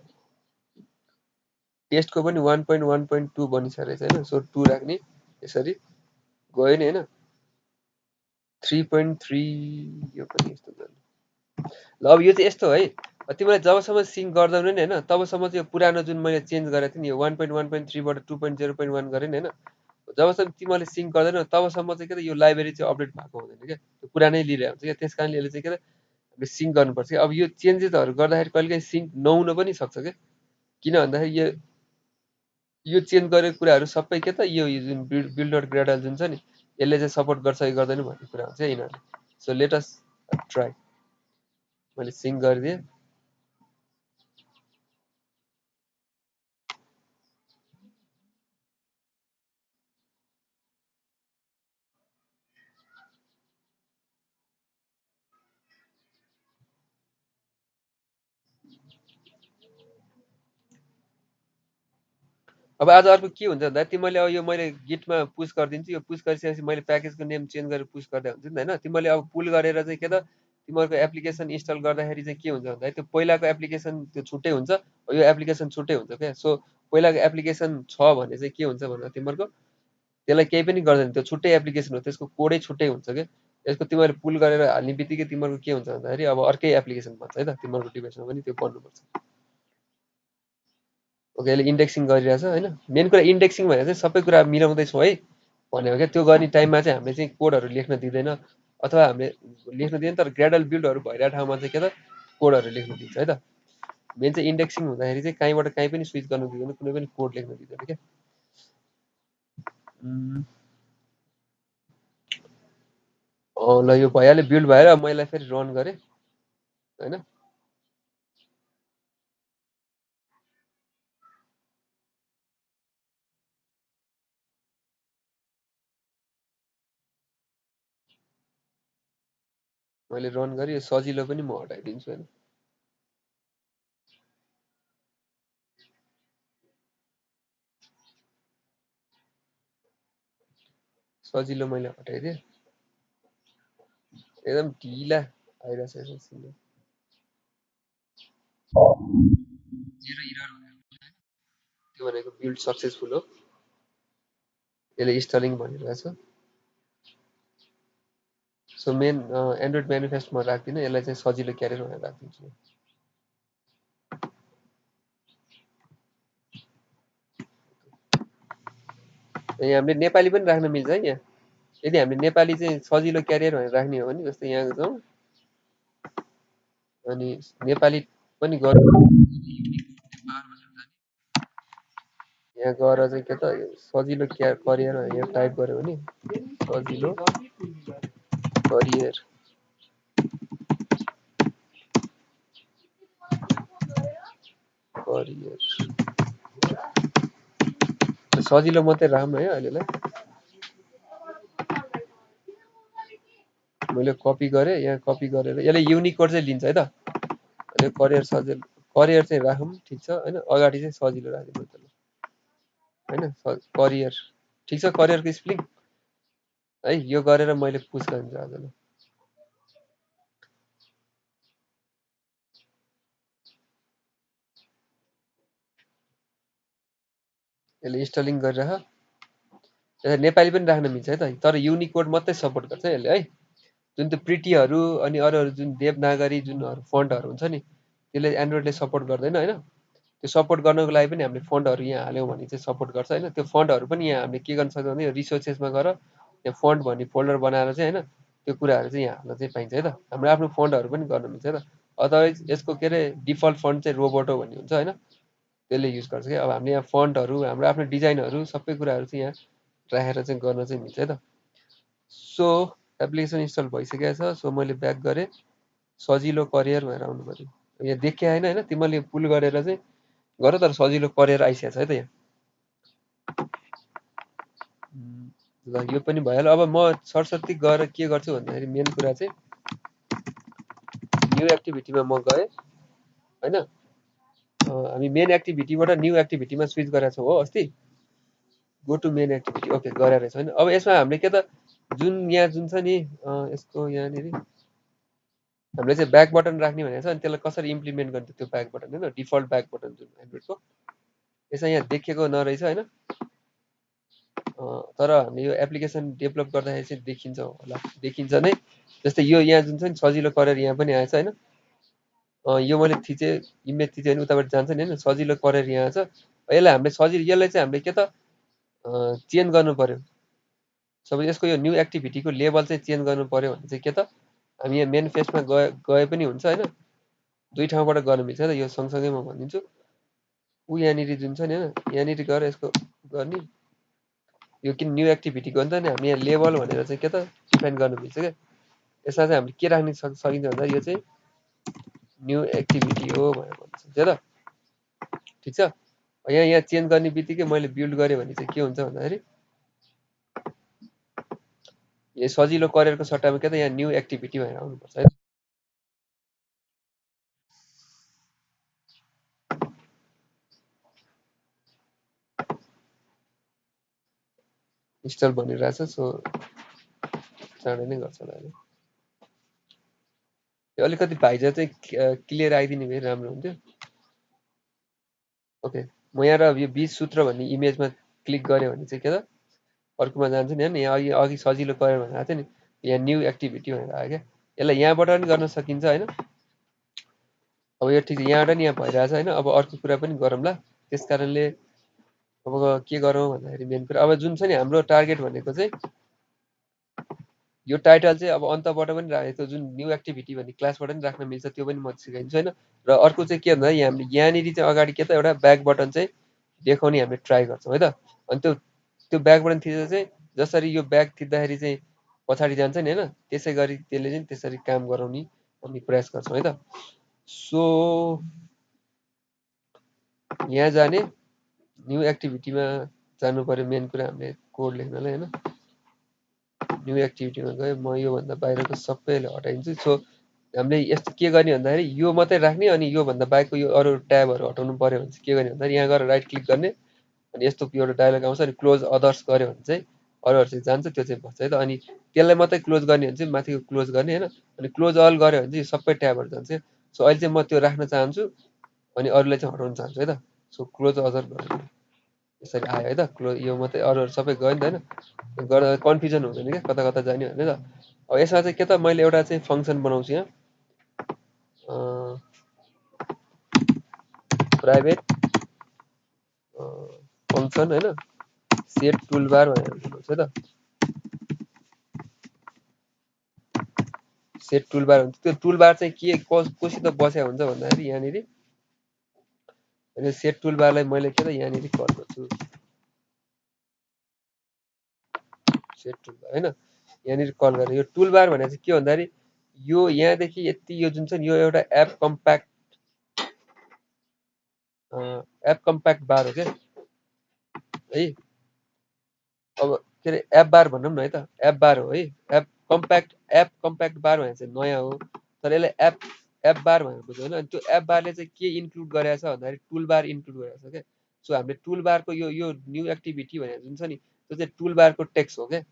टेस्टको पनि 1.1.2 बनिसकेको रहेछ होइन सो 2 राख्ने यसरी गयो नि होइन 3.3 यो पनि यस्तो गर्नु ल अब यो चाहिँ यस्तो है तिमीलाई जबसम्म सिङ्क गर्दैन नि होइन तबसम्म चाहिँ यो पुरानो जुन मैले चेन्ज गरेको थिएँ नि यो 1.1.3बाट 2.0.1 गरेँ नि होइन जबसम्म तिमीहरूले सिङ्क गर्दैनौ तबसम्म चाहिँ के त यो लाइब्रेरी चाहिँ अपडेट भएको हुँदैन क्या त्यो पुरानै लिइरहेको हुन्छ क्या त्यस कारणले यसले चाहिँ के त हामीले सिङ्क गर्नुपर्छ क्या अब यो चेन्जेसहरू गर्दाखेरि कहिलेकाहीँ सिङ्क नहुन पनि सक्छ क्या किन भन्दाखेरि यो चेन्ज गरेको कुराहरू सबै के त यो जुन बिल्डर ग्राडल जुन छ नि यसले चाहिँ सपोर्ट गर्छ कि गर्दैन भन्ने कुरा हुन्छ यिनीहरूले सो लेट अस ट्राई मैले सिङ्क गरिदिएँ अब आज अर्को के हुन्छ भन्दा तिमीले अब यो मैले गिटमा पुस गरिदिन्छु यो पुस गरिसकेपछि मैले प्याकेजको नेम चेन्ज गरेर पुस गर्दा हुन्छ नि त होइन तिमीले अब पुल गरेर चाहिँ के त तिमीहरूको एप्लिकेसन इन्स्टल गर्दाखेरि चाहिँ के हुन्छ भन्दा त्यो पहिलाको एप्लिकेसन त्यो छुट्टै हुन्छ यो एप्लिकेसन छुट्टै हुन्छ क्या सो पहिलाको एप्लिकेसन छ भने चाहिँ के हुन्छ भन्दा तिमीहरूको त्यसलाई केही पनि गर्दैन त्यो छुट्टै एप्लिकेसन हो त्यसको कोडै छुट्टै हुन्छ क्या यसको तिमीहरूले पुल गरेर हाल्ने बित्तिकै तिमीहरूको के हुन्छ भन्दाखेरि अब अर्कै एप्लिकेसन भन्छ है त तिमीहरूको डिभाइसमा पनि त्यो बन्नुपर्छ ओके यसले इन्डेक्सिङ गरिरहेछ होइन मेन कुरा इन्डेक्सिङ भनेर चाहिँ सबै कुरा मिलाउँदैछौँ है भनेको क्या त्यो गर्ने टाइममा चाहिँ हामीले चाहिँ कोडहरू लेख्न दिँदैन अथवा हामीले लेख्न दिँदैन तर ग्राडल बिल्डहरू भइरहेको ठाउँमा चाहिँ के त कोडहरू लेख्न दिन्छ है त मेन चाहिँ इन्डेक्सिङ हुँदाखेरि चाहिँ कहीँबाट कहीँ पनि स्विच गर्नु दिँदैन कुनै पनि कोड लेख्न दिँदैन क्या ल यो भइहाल्यो बिल्ड भएर मैले फेरि रन गरेँ होइन मैले रन गरेँ यो सजिलो पनि म हटाइदिन्छु होइन सजिलो मैले हटाइदिएँ एकदम ढिला आइरहेछ त्यो भनेको बिल्ड सक्सेसफुल हो यसले स्टलिङ भनिरहेछ सो मेन एन्ड्रोइड म्यानिफेस्टमा राख्दिनँ यसलाई चाहिँ सजिलो क्यारियर भनेर राखिदिन्छु यहाँ हामीले नेपाली पनि राख्न मिल्छ है यहाँ यदि हामीले नेपाली चाहिँ सजिलो क्यारियर भनेर राख्ने हो भने जस्तै यहाँ जाउँ अनि नेपाली पनि गरौँ यहाँ गएर चाहिँ के त सजिलो करियर यहाँ टाइप गऱ्यो भने सजिलो करियर करियर सजिलो मात्रै राख्नु है अहिलेलाई मैले कपी गरेँ यहाँ कपी गरेर यसले युनिकोड चाहिँ लिन्छ है त अनि करियर सजिलो करियर चाहिँ राखौँ ठिक छ होइन अगाडि चाहिँ सजिलो राखिदिनु होइन करियर ठिक छ करियरको स्पेलिङ है यो गरेर मैले पुस गरिदिन्छु आजलाई यसले इन्स्टलिङ गरिरह नेपाली पनि राख्न मिल्छ है त, तर युनिकोड मात्रै सपोर्ट गर्छ यसले है। जुन त्यो प्रिटीहरू अनि अरूहरू जुन देवनागरी जुनहरू फन्टहरू हुन्छ नि त्यसले एन्ड्रोइडले सपोर्ट गर्दैन होइन। त्यो सपोर्ट गर्नको लागि पनि हामीले फन्टहरू यहाँ हाल्यौँ भने चाहिँ सपोर्ट गर्छ होइन। त्यो फन्टहरू पनि यहाँ हामीले के गर्न सक्छौँ भने रिसोर्सेसमा गएर त्यहाँ फन्ट भन्ने फोल्डर बनाएर चाहिँ होइन त्यो कुराहरू चाहिँ यहाँ हाल्न चाहिँ पाइन्छ है त। हाम्रो आफ्नो फन्टहरू पनि गर्न मिल्छ है त। अदरवाइज यसको के अरे डिफल्ट फन्ट चाहिँ रोबोटो भन्ने हुन्छ होइन, त्यसले युज गर्छ क्या। अब हामीले यहाँ फन्टहरू हाम्रो आफ्नो डिजाइनहरू सबै कुराहरू चाहिँ यहाँ राखेर चाहिँ गर्न चाहिँ मिल्छ है त। सो एप्लिकेसन इन्स्टल भइसकेको छ। सो मैले ब्याक गरेँ, सजिलो करियर भनेर आउनु पऱ्यो। यहाँ देखेँ होइन होइन तिमीले पुल गरेर चाहिँ गर, तर सजिलो करियर आइसकेको छ है त यहाँ। ल यो पनि भइहाल्यो। अब म सरस्वती गएर के गर्छु भन्दाखेरि मेन कुरा चाहिँ न्यू एक्टिभिटीमा म गएँ होइन। हामी मेन एक्टिभिटीबाट न्यू एक्टिभिटीमा स्विच गरेका छौँ हो अस्ति। Go to main activity, okay गरेर रहेछ होइन। अब यसमा हामीले के त जुन यहाँ जुन छ नि यसको यहाँनिर हामीले चाहिँ ब्याक बटन राख्ने भनेको छ अनि त्यसलाई कसरी इम्प्लिमेन्ट गर्ने त्यो ब्याक बटन होइन, डिफल्ट ब्याक बटन जुन एन्ड्रोइडको यसमा यहाँ देखेको नरहेछ होइन। तर हामीले यो एप्लिकेसन डेभलप गर्दाखेरि चाहिँ देखिन्छ होला, देखिन्छ नै। जस्तै यो यहाँ जुन छ नि सजिलो करेर यहाँ पनि आएछ होइन। यो मैले थिचेँ, इमेज थिचेँ भने उताबाट जान्छ नि होइन, सजिलो करेर यहाँ छ। यसलाई हामीले सजिलो यसलाई चाहिँ हामीले के त चेन्ज गर्नु पर्यो। सबै यसको यो न्यू एक्टिभिटीको लेभल चाहिँ चेन्ज गर्नु पर्यो भने चाहिँ के त हामी यहाँ मेन फेसमा गए पनि हुन्छ होइन। दुई ठाउँबाट गर्न मिल्छ त, यो सँगसँगै म भनिदिन्छु। ऊ यहाँनिर जुन छ नि होइन, यहाँनिर गएर यसको गर्ने यो किन न्यू एक्टिभिटीको हो नि त नि हामी यहाँ लेभल भनेर चाहिँ के त डिफाइन गर्नु मिल्छ क्या। यसमा चाहिँ हामीले के राख्न सकिन्छ भन्दा यो चाहिँ न्यू एक्टिभिटी हो भनेर भन्छ त्यो त ठिक छ। यहाँ चेन्ज गर्ने बित्तिकै मैले बिल्ड गरेँ भने चाहिँ के हुन्छ भन्दाखेरि यो सजिलो करियरको सट्टामा के त यहाँ न्यू एक्टिभिटी भनेर आउनुपर्छ है। इन्स्टल भनिरहेछ, सो चाँडै नै गर्छ होला अहिले। यो अलिकति भाइजा चाहिँ क्लियर आइदिने भए राम्रो हुन्थ्यो। ओके म यहाँ र यो 20 सूत्र भन्ने इमेजमा क्लिक गरेँ भने चाहिँ के त अर्कोमा जान्छु नि होइन। यहाँ अघि सजिलो करियर भनेर आएको थियो नि, यहाँ न्यू एक्टिभिटी भनेर आयो क्या। यसलाई यहाँबाट पनि गर्न सकिन्छ होइन। अब यो ठिक छ, यहाँबाट नि यहाँ भइरहेछ होइन। अब अर्को कुरा पनि गरौँला। त्यस कारणले अब के गरौँ भन्दाखेरि मेन कुरा अब जुन छ नि हाम्रो टार्गेट भनेको चाहिँ यो टाइटल चाहिँ अब अन्तबाट पनि राखेको जुन न्यू एक्टिभिटी भन्ने क्लासबाट पनि राख्न मिल्छ, त्यो पनि म सिकाइदिन्छु होइन। र अर्को चाहिँ के भन्दा हामीले यहाँनिर चाहिँ अगाडि के त एउटा ब्याक बटन चाहिँ देखाउने हामीले ट्राई गर्छौँ है त। अनि त्यो ब्याक बटन थिच्दा चाहिँ जसरी यो ब्याक थिच्दाखेरि चाहिँ पछाडि जान्छ नि होइन, त्यसै गरी त्यसले चाहिँ त्यसरी काम गराउने हामी प्रयास गर्छौँ है त। सो यहाँ जाने न्यू एक्टिभिटीमा जानु पर्यो। मेन कुरा हामीले कोड लेख्नलाई होइन। न्यू एक्टिभिटीमा गयो, म योभन्दा बाहिरको सबैले हटाइदिन्छु। सो हामीले यस्तो के गर्ने भन्दाखेरि यो मात्रै राख्ने अनि योभन्दा बाहेकको यो अरू ट्याबहरू हटाउनु पर्यो भने चाहिँ के गर्ने भन्दाखेरि यहाँ गएर राइट क्लिक गर्ने अनि यस्तो एउटा डायलग आउँछ अनि क्लोज अदर्स गऱ्यो भने चाहिँ अरूहरू चाहिँ जान्छ, त्यो चाहिँ भन्छ है त। अनि त्यसलाई मात्रै क्लोज गर्ने भने चाहिँ माथिको क्लोज गर्ने होइन। अनि क्लोज अल गऱ्यो भने चाहिँ सबै ट्याबहरू जान्छ। सो अहिले चाहिँ म त्यो राख्न चाहन्छु अनि अरूलाई चाहिँ हटाउन चाहन्छु है त। सो क्लोज अदर गर्नु यसरी आयो है त। क्लोज यो मात्रै अरूहरू सबै गयो नि त होइन, गर्दा कन्फ्युजन हुँदैन क्या कता कता जाने भन्ने त। अब यसमा चाहिँ के त मैले एउटा चाहिँ फङ्सन बनाउँछु यहाँ प्राइभेट फङ्सन होइन सेट टुलबार भनेर बनाउँछु है त। सेट टुलबार हुन्छ, त्यो टुलबार चाहिँ के कोसित बसेको हुन्छ भन्दाखेरि यहाँनिर सेट टुलबारलाई मैले के त यहाँनिर कल गर्छु सेट टुलबार होइन। यहाँनिर कल गरेर यो टुलबार भनेर चाहिँ के भन्दाखेरि यो यहाँदेखि यति यो जुन छ नि यो एउटा एप कम्प्याक्ट बार हो क्या है। अब के अरे एप बार भनौँ न है त, एप बार हो है। एप कम्प्याक्ट बार भनेर चाहिँ नयाँ हो, तर यसलाई एप बार भनेर बुझ्यो होइन। अनि त्यो एप बारले चाहिँ के इन्क्लुड गरेको छ भन्दाखेरि टुल बार इन्क्लुड गरेको छ क्या। सो हामीले टुल बारको यो न्यू एक्टिभिटी भनेर जुन छ नि त्यो चाहिँ टुल बारको टेक्स्ट हो क्या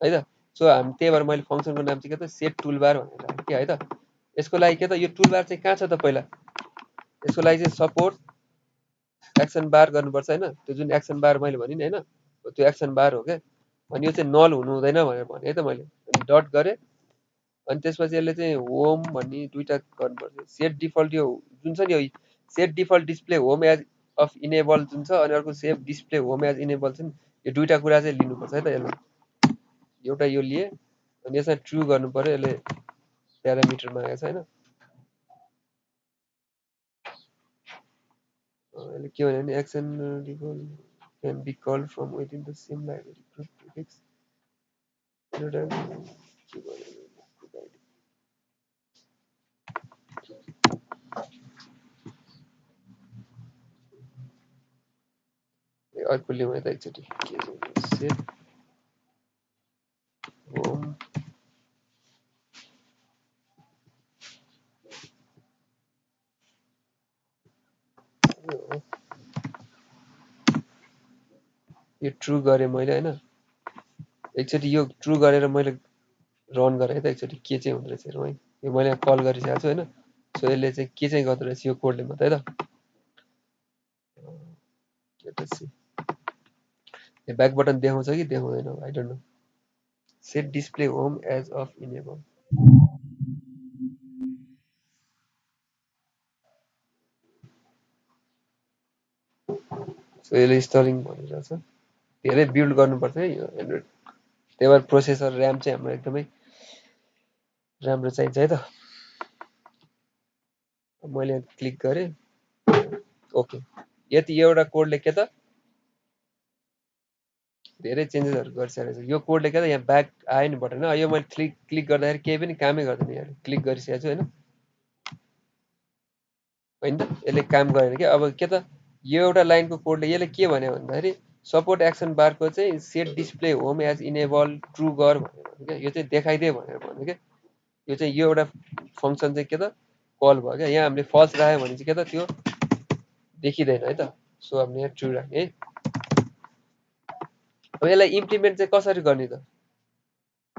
है त। सो हामी त्यही भएर मैले फङ्सनको नाम चाहिँ के त सेट टुल बार भनेर राखेँ क्या है त। यसको लागि के त यो टुल बार चाहिँ कहाँ छ त पहिला यसको लागि चाहिँ सपोर्ट एक्सन बार गर्नुपर्छ होइन। त्यो जुन एक्सन बार मैले भने नि होइन त्यो एक्सन बार हो क्या। अनि यो चाहिँ नल हुनु हुँदैन भनेर भने है त मैले। अनि डट गरेँ अनि त्यसपछि यसले चाहिँ होम भन्ने दुईटा गर्नुपर्छ। सेट डिफल्ट यो जुन छ नि यो set default display home as up enable जुन छ अनि अर्को save display home as enable छ नि यो दुईटा कुरा चाहिँ लिनुपर्छ है त यसले। एउटा यो लिए अनि यसमा ट्रु गर्नु पर्यो यसले प्यारामिटर मागेको छ हैन। यसले के भन्यो भने action default can be called from within the same library group prefix अर्को लिउँ है त एकचोटि के छ सेट होम यो ट्रु गरेँ मैले हैन। एकचोटि यो ट्रु गरेर मैले रन गरेँ है त एकचोटि के चाहिँ हुँदो रहेछ हेरौँ है। यो मैले कल गरिसकेको छु हैन। सो यसले चाहिँ के चाहिँ गर्दो रहेछ यो कोडले मात्रै है त। यो ब्याक बटन देखाउँछ कि देखाउँदैन I don't know. Set display home as up enable so यसले इन्स्टलिङ भनिरहेको छ। धेरै बिल्ड गर्नुपर्छ है यो एन्ड्रोइड। त्यही भएर प्रोसेसर ऱ्याम चाहिँ हाम्रो एकदमै राम्रो चाहिन्छ है त। मैले क्लिक गरेँ ओके। यति एउटा कोडले के त धेरै चेन्जेसहरु गरिसकेको छ। यो कोडले के त यहाँ ब्याक आयो नि बटन यो मैले क्लिक गर्दाखेरि केही पनि कामै गर्दैन यहाँ क्लिक गरिसकेको छु हैन। हैन त यसले काम गरेन के। अब के त यो एउटा लाइनको कोडले यसले के भन्यो भन्दाखेरि सपोर्ट एक्सन बारको चाहिँ set display home as enable true गर भनेर के यो चाहिँ देखाइदे भनेर भन्यो के। यो चाहिँ यो एउटा फंक्सन चाहिँ के त कल भयो के। यहाँ हामीले फल्स राख्यो भने चाहिँ के त त्यो देखिदैन है त। सो हामीले यहाँ ट्रु राख्ने है। अब यसलाई इम्प्लिमेन्ट चाहिँ कसरी गर्ने त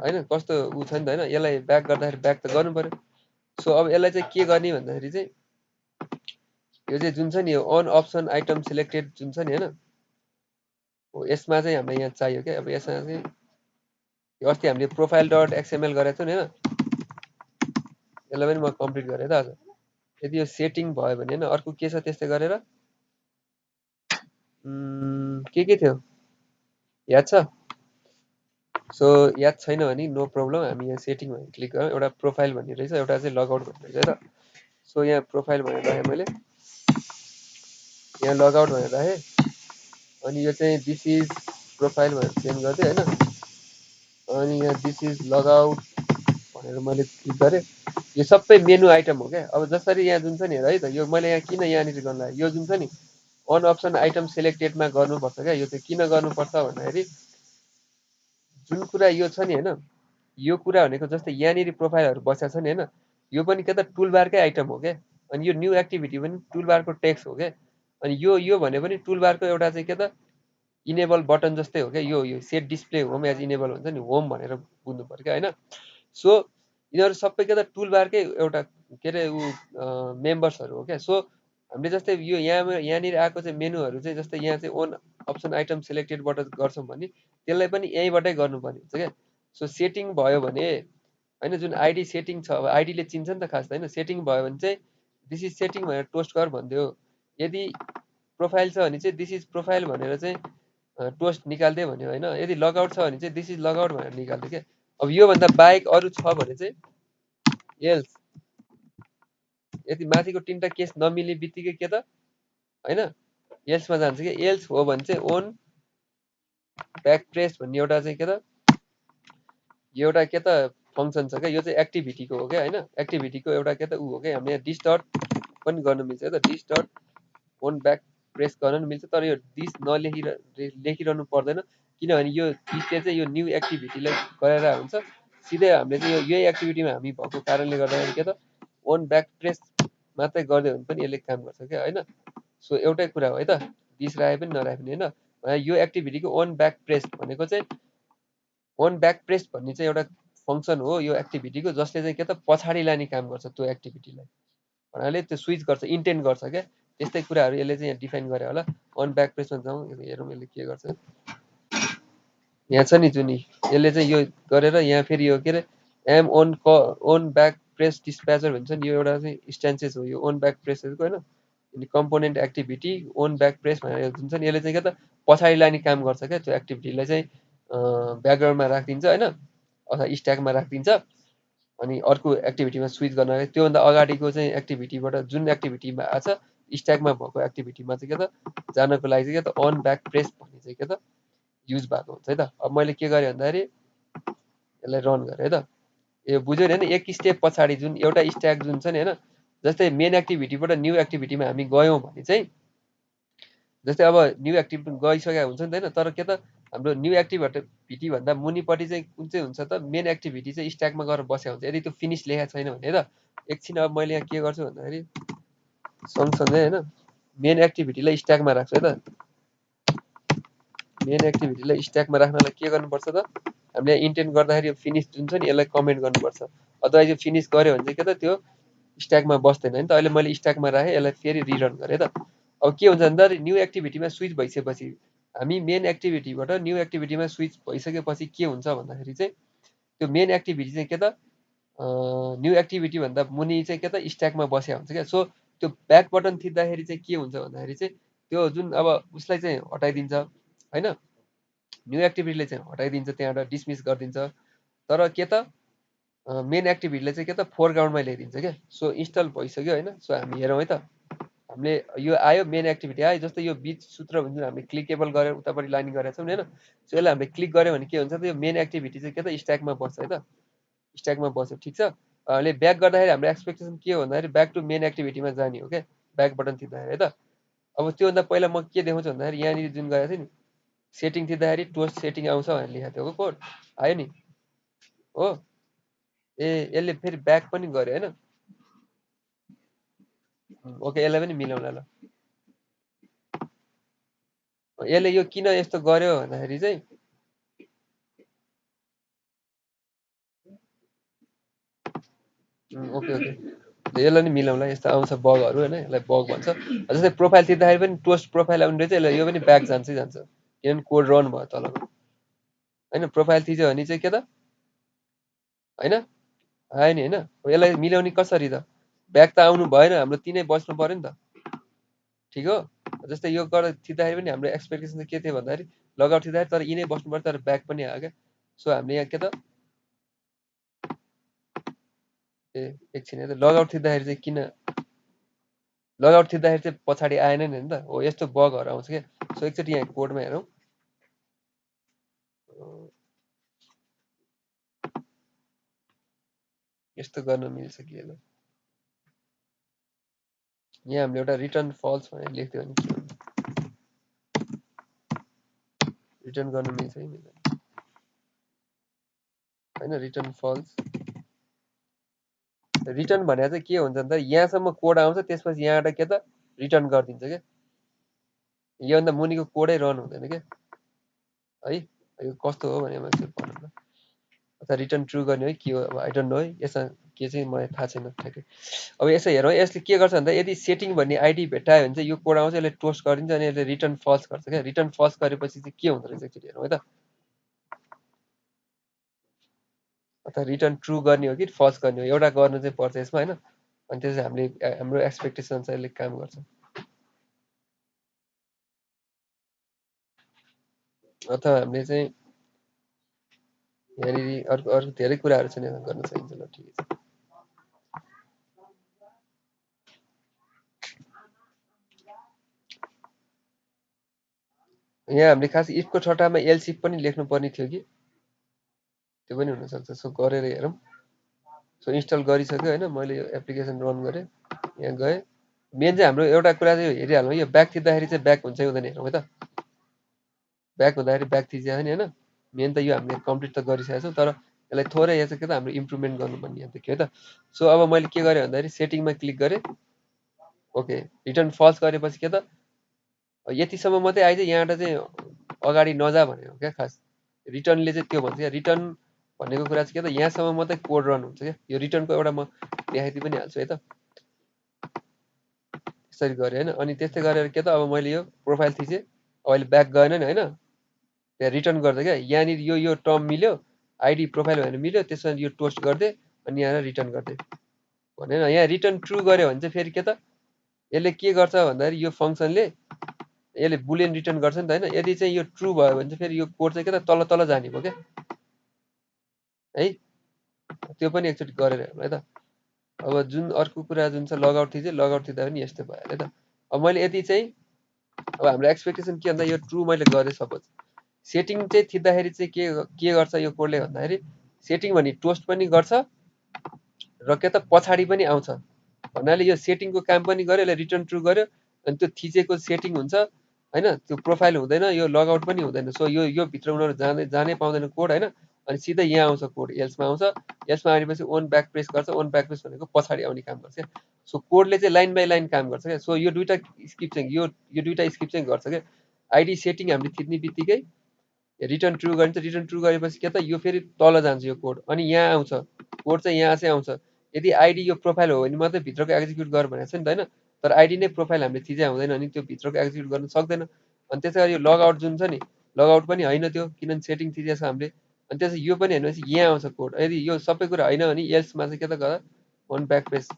हैन कस्तो उ छ नि त हैन। यसलाई ब्याक गर्दाखेरि ब्याक त गर्नु पर्यो। सो अब यसलाई चाहिँ के गर्ने भन्दाखेरि चाहिँ यो चाहिँ जुन छ नि यो अन अप्सन आइटम सिलेक्टेड जुन छ नि हैन हो यसमा चाहिँ हामीलाई यहाँ चाहियो के। अब यसमा चाहिँ यो अस्ति हामीले प्रोफाइल डट एक्सएमएल गरेको थियौँ नि हैन। यसलाई पनि म कम्प्लिट गरेँ त आज। यदि यो सेटिङ भयो भने हैन अर्को के छ त्यस्तै गरेर के थियो याद छ। सो याद छैन भने नो प्रब्लम हामी यहाँ सेटिङ भनेर क्लिक गरौँ। एउटा प्रोफाइल भन्ने रहेछ एउटा चाहिँ लगआउट भन्ने रहेछ है त। सो यहाँ प्रोफाइल भनेर राखेँ मैले यहाँ लगआउट भनेर राखेँ अनि यो चाहिँ दिस इज प्रोफाइल भनेर चेन्ज गर्दै हैन। अनि यहाँ दिस इज लगआउट भनेर मैले क्लिक गरेँ। यो सबै मेनु आइटम हो क्या। अब जसरी यहाँ जुन छ नि है त यो मैले यहाँ किन यहाँनिर गर्न लाग्यो यो जुन छ नि अन अप्सन आइटम सिलेक्टेडमा गर्नुपर्छ क्या। यो चाहिँ किन गर्नुपर्छ भन्दाखेरि जुन कुरा यो छ नि हैन यो कुरा भनेको जस्तै यहाँनिर प्रोफाइलहरु बसेको छ नि हैन यो पनि के त टुलबारकै आइटम हो क्या। अनि यो न्यू एक्टिभिटी पनि टुलबारको टेक्स्ट हो क्या। अनि यो भने पनि टुलबारको एउटा चाहिँ के त इनेबल बटन जस्तै हो क्या। यो set display home as enable हुन्छ नि होम भनेर बुझ्नु पर्यो क्या हैन। सो यिनीहरू सबै के त टुलबारकै एउटा के अरे मेम्बर्सहरू हो क्या। सो हामीले जस्तै यो यहाँनिर आएको चाहिँ मेनुहरू चाहिँ जस्तै यहाँ चाहिँ ओन अप्सन आइटम सिलेक्टेडबाट गर्छौँ भने त्यसलाई पनि यहीँबाटै गर्नुपर्ने हुन्छ क्या। सो सेटिङ भयो भने हैन जुन आइडी सेटिङ छ अब आइडीले चिन्छ नि त खास त हैन। सेटिङ भयो भने चाहिँ दिस इज सेटिङ भनेर टोस्ट गर भन्दियो। यदि प्रोफाइल छ भने चाहिँ दिस इज प्रोफाइल भनेर चाहिँ टोस्ट निकाल्दै भन्यो हैन। यदि लगआउट छ भने चाहिँ दिस इज लगआउट भनेर निकाल्दियो क्या। अब योभन्दा बाहेक अरू छ भने चाहिँ एल्स यदि माथिको तीनटा केस नमिल्ने बित्तिकै के त हैन एल्समा जान्छ कि। एल्स हो भने चाहिँ ओन ब्याक प्रेस भन्ने एउटा चाहिँ के त यो एउटा के त फंक्सन छ क्या। यो चाहिँ एक्टिभिटीको हो क्या हैन। एक्टिभिटीको एउटा के त उ हो क्या। हामीले यहाँ डिस डट पनि गर्न मिल्छ है त। This dot on back press गर्न मिल्छ तर यो डिस लेखिरहनु पर्दैन किनभने यो डिसले चाहिँ यो न्यू एक्टिभिटीलाई गरेर हुन्छ। सिधै हामीले चाहिँ यही एक्टिभिटीमा हामी भएको कारणले गर्दाखेरि के त ओन ब्याक प्रेस मात्रै गर्दियो भने पनि यसले काम गर्छ क्या हैन। सो एउटै कुरा हो है त डिस राखे पनि नराखे पनि हैन। यो एक्टिभिटीको ओन ब्याक प्रेस भनेको चाहिँ ओन ब्याक प्रेस भन्ने चाहिँ एउटा फंक्सन हो यो एक्टिभिटीको जसले चाहिँ के त पछाडि लाने काम गर्छ त्यो एक्टिभिटीलाई भन्नाले त्यो स्विच गर्छ इन्टेन्ट गर्छ क्या। त्यस्तै कुराहरू यसले चाहिँ यहाँ डिफाइन गरे होला। अन ब्याक प्रेसमा जाउँ हेरौँ यसले के गर्छ। यहाँ छ नि जुन यसले चाहिँ यो गरेर यहाँ फेरि यो के अरे एम ओन ब्याक प्रेस डिस्प्याचर भन्छ नि, यो एउटा चाहिँ इन्स्ट्यान्सेस हो यो ओन ब्याक प्रेसहरूको होइन। अनि component activity own back press भनेर जुन छ नि यसले चाहिँ के त पछाडि लाने काम गर्छ क्या। त्यो एक्टिभिटीलाई चाहिँ ब्याकग्राउन्डमा राखिदिन्छ होइन, अथवा स्ट्याकमा राखिदिन्छ। अनि अर्को एक्टिभिटीमा स्विच गर्न त्योभन्दा अगाडिको चाहिँ एक्टिभिटीबाट जुन एक्टिभिटीमा आछ स्ट्याकमा भएको एक्टिभिटीमा चाहिँ के त जानको लागि चाहिँ के त अन ब्याक प्रेस भन्ने चाहिँ के त युज भएको हुन्छ है त। अब मैले के गरेँ भन्दाखेरि यसलाई रन गरेँ है त। यो बुझ्यो नि होइन, एक स्टेप पछाडि जुन एउटा स्ट्याक जुन छ नि होइन, जस्तै मेन एक्टिभिटीबाट न्यू एक्टिभिटीमा हामी गयौँ भने चाहिँ जस्तै अब न्यू एक्टिभिटी गइसकेको हुन्छ नि त होइन, तर के त हाम्रो न्यू एक्टिभिटी भन्दा मुनिपट्टि चाहिँ कुन चाहिँ हुन्छ त मेन एक्टिभिटी चाहिँ स्ट्याकमा गएर बसेको हुन्छ यदि त्यो फिनिस लेखेको छैन भने है त। एकछिन अब मैले यहाँ के गर्छु भन्दाखेरि सँगसँगै होइन मेन एक्टिभिटीलाई स्ट्याकमा राख्छु है त। मेन एक्टिभिटीलाई स्ट्याकमा राख्नलाई के गर्नुपर्छ त हामीले इन्टेन्ट गर्दाखेरि यो फिनिस जुन छ नि यसलाई कमेन्ट गर्नुपर्छ। अदरवाइज यो फिनिस गऱ्यो भने चाहिँ के त त्यो स्ट्याकमा बस्दैन नि त। अहिले मैले स्ट्याकमा राखेँ, यसलाई फेरि रिरन गरेँ त। अब के हुन्छ भन्दाखेरि न्यू एक्टिभिटीमा स्विच भइसकेपछि हामी मेन एक्टिभिटीबाट न्यू एक्टिभिटीमा स्विच भइसकेपछि के हुन्छ भन्दाखेरि चाहिँ त्यो मेन एक्टिभिटी चाहिँ के त न्यू एक्टिभिटी भन्दा मुनि चाहिँ के त स्ट्याकमा बसेको हुन्छ क्या। सो त्यो ब्याक बटन थिच्दाखेरि चाहिँ के हुन्छ भन्दाखेरि चाहिँ त्यो जुन अब उसलाई चाहिँ हटाइदिन्छ होइन, न्यू एक्टिभिटीले चाहिँ हटाइदिन्छ, त्यहाँबाट डिसमिस गरिदिन्छ। तर के त मेन एक्टिभिटीले चाहिँ के त फोरग्राउन्डमा ल्याइदिन्छ क्या। सो इन्स्टल भइसक्यो होइन। सो हामी हेरौँ है त, हामीले यो आयो मेन एक्टिभिटी आयो। जस्तै यो बिच सूत्र जुन हामीले क्लिकेबल गरेर उतापट्टि लाइन गरेका छौँ नि होइन, सो यसलाई हामीले क्लिक गऱ्यो भने के हुन्छ त यो मेन एक्टिभिटी चाहिँ के त स्ट्याकमा बस्छ है त, स्ट्याकमा बस्यो ठिक छ। अहिले ब्याक गर्दाखेरि हाम्रो एक्सपेक्टेसन के हो भन्दाखेरि ब्याक टु मेन एक्टिभिटीमा जाने हो क्या ब्याक बटन थिच्दाखेरि है त। अब त्योभन्दा पहिला म के देखाउँछु भन्दाखेरि यहाँनिर जुन गएको थियो नि सेटिङ थिच्दाखेरि टोस्ट सेटिङ आउँछ भनेर लेखेको थियो कोड आयो नि हो। ए यसले फेरि ब्याक पनि गर्यो होइन। ओके यसलाई पनि मिलाउला ल। यसले यो किन यस्तो गर्यो भन्दाखेरि चाहिँ ओके ओके यसलाई नि मिलाउला, यस्तो आउँछ बगहरू होइन, यसलाई बग भन्छ। जस्तै प्रोफाइल थिच्दाखेरि पनि टोस्ट प्रोफाइल आउने रहेछ, यसलाई यो पनि ब्याक जान्छै जान्छ किनभने कोड रन भयो तलको होइन। प्रोफाइल थिच्यो भने चाहिँ के त होइन आयो नि होइन। यसलाई मिलाउने कसरी त ब्याक त आउनु भएन, हाम्रो तिनै बस्नु पऱ्यो नि त ठिक हो। जस्तै यो गरेर थिच्दाखेरि पनि हाम्रो एक्सपेक्टेसन चाहिँ के थियो भन्दाखेरि लगआउट थिच्दाखेरि तर यिनै बस्नु पऱ्यो, तर ब्याक पनि आयो क्या। सो हामीले यहाँ के त ए एकछिन है त लगआउट थिच्दाखेरि चाहिँ किन लगआउट थिच्दाखेरि चाहिँ पछाडि आएन नि त हो, यस्तो बगहरू आउँछ क्या। सो एकचोटि यहाँ कोडमा हेरौँ, यस्तो गर्न मिल्छ कि यसलाई। यहाँ हामीले एउटा रिटर्न फल्स भनेर लेख्थ्यो भने के हुन्छ, रिटर्न गर्न मिल्छ कि मिल्दैन होइन। रिटर्न फल्स रिटर्न भनेर चाहिँ के हुन्छ भन्दा यहाँसम्म कोड आउँछ त्यसपछि यहाँबाट के त रिटर्न गरिदिन्छ क्या। योभन्दा मुनिको कोडै रन हुँदैन क्या है। यो कस्तो हो भने अथवा रिटर्न ट्रु गर्ने है के हो अब आई डोन्ट नो है, यसमा के चाहिँ मलाई थाहा छैन ठ्याक्कै। अब यसो हेरौँ, यसले के गर्छ भन्दा यदि सेटिङ भन्ने आइडी भेट्टायो भने चाहिँ यो कोड आउँछ, यसले टोस्ट गरिदिन्छ अनि यसले रिटर्न फल्स गर्छ क्या। रिटर्न फल्स गरेपछि चाहिँ के हुँदो रहेछ एकचोटि हेरौँ है त, अथवा रिटर्न ट्रु गर्ने हो कि फल्स गर्ने हो, एउटा गर्नु चाहिँ पर्छ यसमा होइन। अनि त्यो चाहिँ हामीले हाम्रो एक्सपेक्टेसन चाहिँ यसले काम गर्छ। अथवा हामीले चाहिँ यहाँनिर अर्को अर्को धेरै कुराहरू छन् यसमा गर्न सकिन्छ ल ठिकै छ। यहाँ हामीले खास इफको ठट्टामा एल्स इफ पनि लेख्नु पर्ने थियो कि त्यो पनि हुनसक्छ। सो गरेर हेरौँ। सो इन्स्टल गरिसक्यो होइन, मैले यो एप्लिकेसन रन गरेँ, यहाँ गएँ। मेन चाहिँ हाम्रो एउटा कुरा चाहिँ हेरिहालौँ, यो ब्याक थिच्दाखेरि चाहिँ ब्याक हुन्छ हुँदैन हेरौँ है त। ब्याक हुँदाखेरि ब्याक थिच्यो भने होइन, मेन त यो हामीले कम्प्लिट त गरिसकेको छौँ, तर यसलाई थोरै यहाँ चाहिँ के त हाम्रो इम्प्रुभमेन्ट गर्नुपर्ने यहाँ देखियो है त। सो अब मैले के गरेँ भन्दाखेरि सेटिङमा क्लिक गरेँ, ओके रिटर्न फल्स गरेपछि के त यतिसम्म मात्रै आइज, यहाँबाट चाहिँ अगाडि नजा भने हो क्या खास। रिटर्नले चाहिँ त्यो भन्छ क्या, रिटर्न भनेको कुरा चाहिँ के त यहाँसम्म मात्रै कोड रन हुन्छ क्या। यो रिटर्नको एउटा म देखाइदिइ पनि हाल्छु है त, त्यसरी गरेँ होइन। अनि त्यस्तै गरेर के त अब मैले यो प्रोफाइल थिचेँ, अब अहिले ब्याक गएन नि होइन, यहाँ रिटर्न गर्दै क्या यहाँनिर यो टर्म मिल्यो आइडी प्रोफाइल भनेर मिल्यो त्यसमा यो टोस्ट गर्दै अनि यहाँ रिटर्न गर्दै भनेर यहाँ रिटर्न ट्रु गर्यो भने चाहिँ फेरि के त यसले के गर्छ भन्दाखेरि यो फङ्सनले यसले बुलियन रिटर्न गर्छ नि त होइन यदि चाहिँ यो ट्रु भयो भने चाहिँ फेरि यो कोड चाहिँ के त तल तल जाने भयो क्या है त्यो पनि एकचोटि गरेर हेरौँ है त अब जुन अर्को कुरा जुन छ लगआउट थिचेँ लगआउट थिच्दा पनि यस्तै भयो है त अब मैले यदि चाहिँ अब हाम्रो एक्सपेक्टेसन के भन्दा यो ट्रु मैले गरेँ सपोज सेटिङ चाहिँ थिच्दाखेरि चाहिँ के गर्छ यो कोडले भन्दाखेरि सेटिङ भने टोस्ट पनि गर्छ र के त पछाडि पनि आउँछ भन्नाले यो सेटिङको काम पनि गर्यो यसले रिटर्न ट्रु गर्यो अनि त्यो थिचेको सेटिङ हुन्छ होइन त्यो प्रोफाइल हुँदैन यो लगआउट पनि हुँदैन सो यो भित्र उनीहरू जानै पाउँदैन कोड होइन अनि सिधै यहाँ आउँछ कोड एल्समा आउँछ एल्समा आएपछि ओन ब्याक प्रेस गर्छ ओन ब्याक प्रेस भनेको पछाडि आउने काम गर्छ क्या सो कोडले चाहिँ लाइन बाई लाइन काम गर्छ क्या सो यो दुइटा स्किप चाहिँ यो दुइटा स्किप चाहिँ गर्छ क्या आइडी सेटिङ हामीले थिच्ने बित्तिकै रिटर्न ट्रु गरिन्छ रिटर्न ट्रु गरेपछि के त यो फेरि तल जान्छ यो कोड अनि यहाँ आउँछ कोड चाहिँ यहाँ चाहिँ आउँछ यदि आइडी यो प्रोफाइल हो भने मात्रै भित्रको एक्जिक्युट गर भनेको छ नि त होइन तर आइडी नै प्रोफाइल हामीले थिचेको हुँदैन अनि त्यो भित्रको एक्जिक्युट गर्न सक्दैन अनि त्यसै गरी यो लगआउट जुन छ नि लगआउट पनि होइन त्यो किनभने सेटिङ थिचेको छ हामीले अनि त्यसै यो पनि हेर्नुहोस् यहाँ आउँछ कोड यदि यो सबै कुरा होइन भने एल्समा चाहिँ के त गर वान ब्याक प्रेस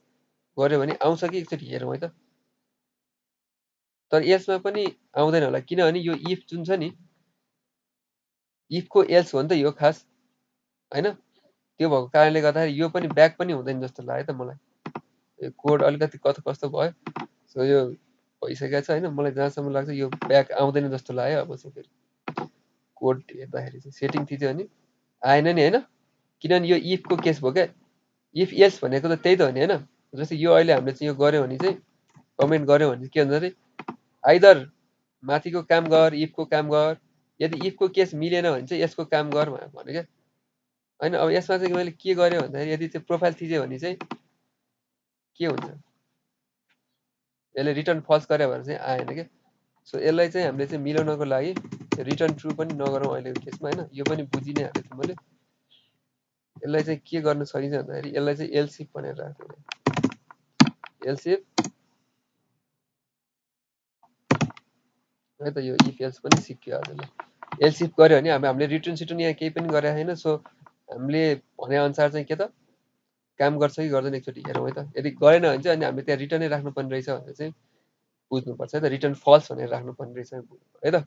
गऱ्यो भने आउँछ कि एकचोटि हेरौँ है त तर एल्समा पनि आउँदैन होला किनभने यो इफ जुन छ नि इफको एल्स हो नि त यो खास होइन त्यो भएको कारणले गर्दाखेरि यो पनि ब्याक पनि हुँदैन जस्तो लाग्यो त मलाई यो कोड अलिकति कस्तो भयो सो यो भइसकेको छ होइन मलाई जहाँसम्म लाग्छ यो ब्याक आउँदैन जस्तो लाग्यो अब चाहिँ फेरि कोड हेर्दाखेरि चाहिँ सेटिङ थिच्यो भने आएन नि होइन किनभने यो इफको केस भयो क्या इफ एल्स भनेको त त्यही त हो नि होइन जस्तै यो अहिले हामीले चाहिँ यो गऱ्यो भने चाहिँ कमेन्ट गऱ्यो भने के हुन्छ अरे आइदर माथिको काम गर इफको काम गर यदि इफको केस मिलेन भने चाहिँ यसको काम गर भन्यो क्या होइन अब यसमा चाहिँ मैले के गरेँ भन्दाखेरि यदि चाहिँ प्रोफाइल थिच्यो भने चाहिँ के हुन्छ यसले रिटर्न फल्स गर्यो भने चाहिँ आएन क्या सो यसलाई चाहिँ हामीले चाहिँ मिलाउनको लागि रिटर्न ट्रु पनि नगरौँ अहिलेको केसमा होइन यो पनि बुझि नै हालेको थिएँ मैले यसलाई चाहिँ के गर्न सकिन्छ भन्दाखेरि यसलाई चाहिँ एलसिफ भनेर राख्थ्यो एलसिफ है त यो इफ एल्स पनि सिक्यो हजुरले एलसिफ गऱ्यो भने हामीले रिटर्न सिटर्न यहाँ केही पनि गरेको छैन सो हामीले भनेअनुसार चाहिँ के त काम गर्छ कि गर्दैन एकचोटि हेरौँ है त यदि गरेन भने चाहिँ अनि हामीले त्यहाँ रिटर्नै राख्नुपर्ने रहेछ भनेर चाहिँ बुझ्नुपर्छ है त रिटर्न फल्स भनेर राख्नुपर्ने रहेछ है त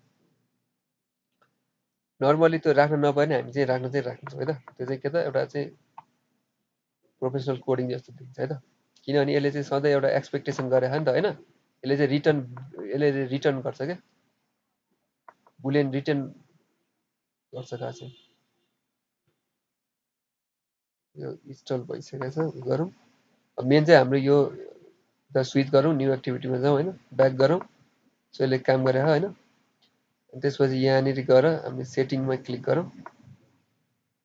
नर्मली त्यो राख्न नपर्ने हामी चाहिँ राख्छौँ है त त्यो चाहिँ के त एउटा चाहिँ प्रोफेसनल कोडिङ जस्तो देखिन्छ है त किनभने यसले चाहिँ सधैँ एउटा एक्सपेक्टेसन गरेको नि त होइन यसले रिटर्न गर्छ क्या बुलियन रिटर्न गर्छ खास चाहिँ यो इन्स्टल भइसकेको छ गरौँ मेन चाहिँ हाम्रो यो स्विच गरौँ न्यू एक्टिभिटीमा जाउँ होइन ब्याक गरौँ सो यसले काम गरे होइन त्यसपछि यहाँनिर गएर हामीले सेटिङमा क्लिक गरौँ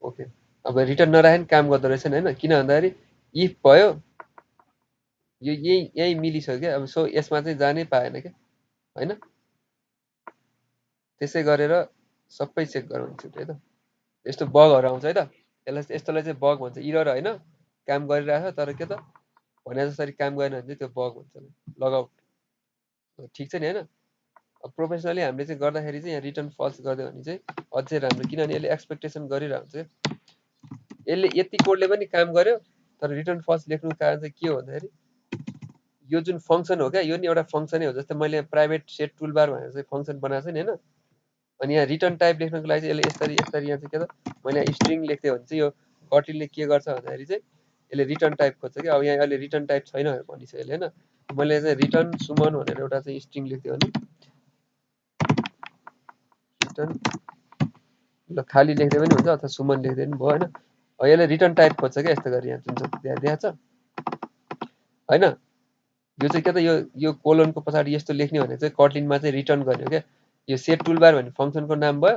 ओके अब रिटर्न नराखे काम गर्दो रहेछ नि होइन किन भन्दाखेरि इफ भयो यो यही मिलिसक्यो क्या अब सो यसमा चाहिँ जानै पाएन क्या होइन त्यसै गरेर सबै चेक गरौँ एकचोटि है त यस्तो बगहरू आउँछ है त यस्तोलाई चाहिँ बग भन्छ इरर होइन काम गरिरहेछ तर के त भने जसरी काम गरेन भने चाहिँ त्यो बग हुन्छ लगआउट ठिक छ नि होइन प्रोफेसनली हामीले चाहिँ गर्दाखेरि चाहिँ यहाँ रिटर्न फल्स गरिदियो भने चाहिँ अझै राम्रो किनभने यसले एक्सपेक्टेसन गरिरहेको हुन्छ यसले यति कोडले पनि काम गर्यो तर रिटर्न फल्स लेख्नुको कारण चाहिँ के हो भन्दाखेरि यो जुन फङ्सन हो क्या यो नि एउटा फङ्सनै हो जस्तै मैले प्राइभेट सेट टुलबार भनेर चाहिँ फङ्सन बनाएको छु नि होइन अनि यहाँ रिटर्न टाइप लेख्नको लागि चाहिँ यसले यसरी यहाँ चाहिँ के त मैले यहाँ स्ट्रिङ लेख्थेँ भने चाहिँ यो कटिलले के गर्छ भन्दाखेरि चाहिँ यसले रिटर्न टाइप खोज्छ क्या अब यहाँ अहिले रिटर्न टाइप छैन भनेर भनिन्छ यसले होइन मैले चाहिँ रिटर्न सुमन भनेर एउटा चाहिँ स्ट्रिङ लेख्थेँ भने रिटर्न ल खाली लेख्दै पनि हुन्छ अथवा सुमन लेख्दै पनि भयो होइन यसले रिटर्न टाइप खोज्छ क्या यस्तो गरी यहाँ जुन चाहिँ देखाएको छ होइन यो चाहिँ के त यो कोलनको पछाडि यस्तो लेख्ने भने चाहिँ कटलिनमा चाहिँ रिटर्न गर्ने हो क्या यो सेट टुलबार भन्ने फङ्सनको नाम भयो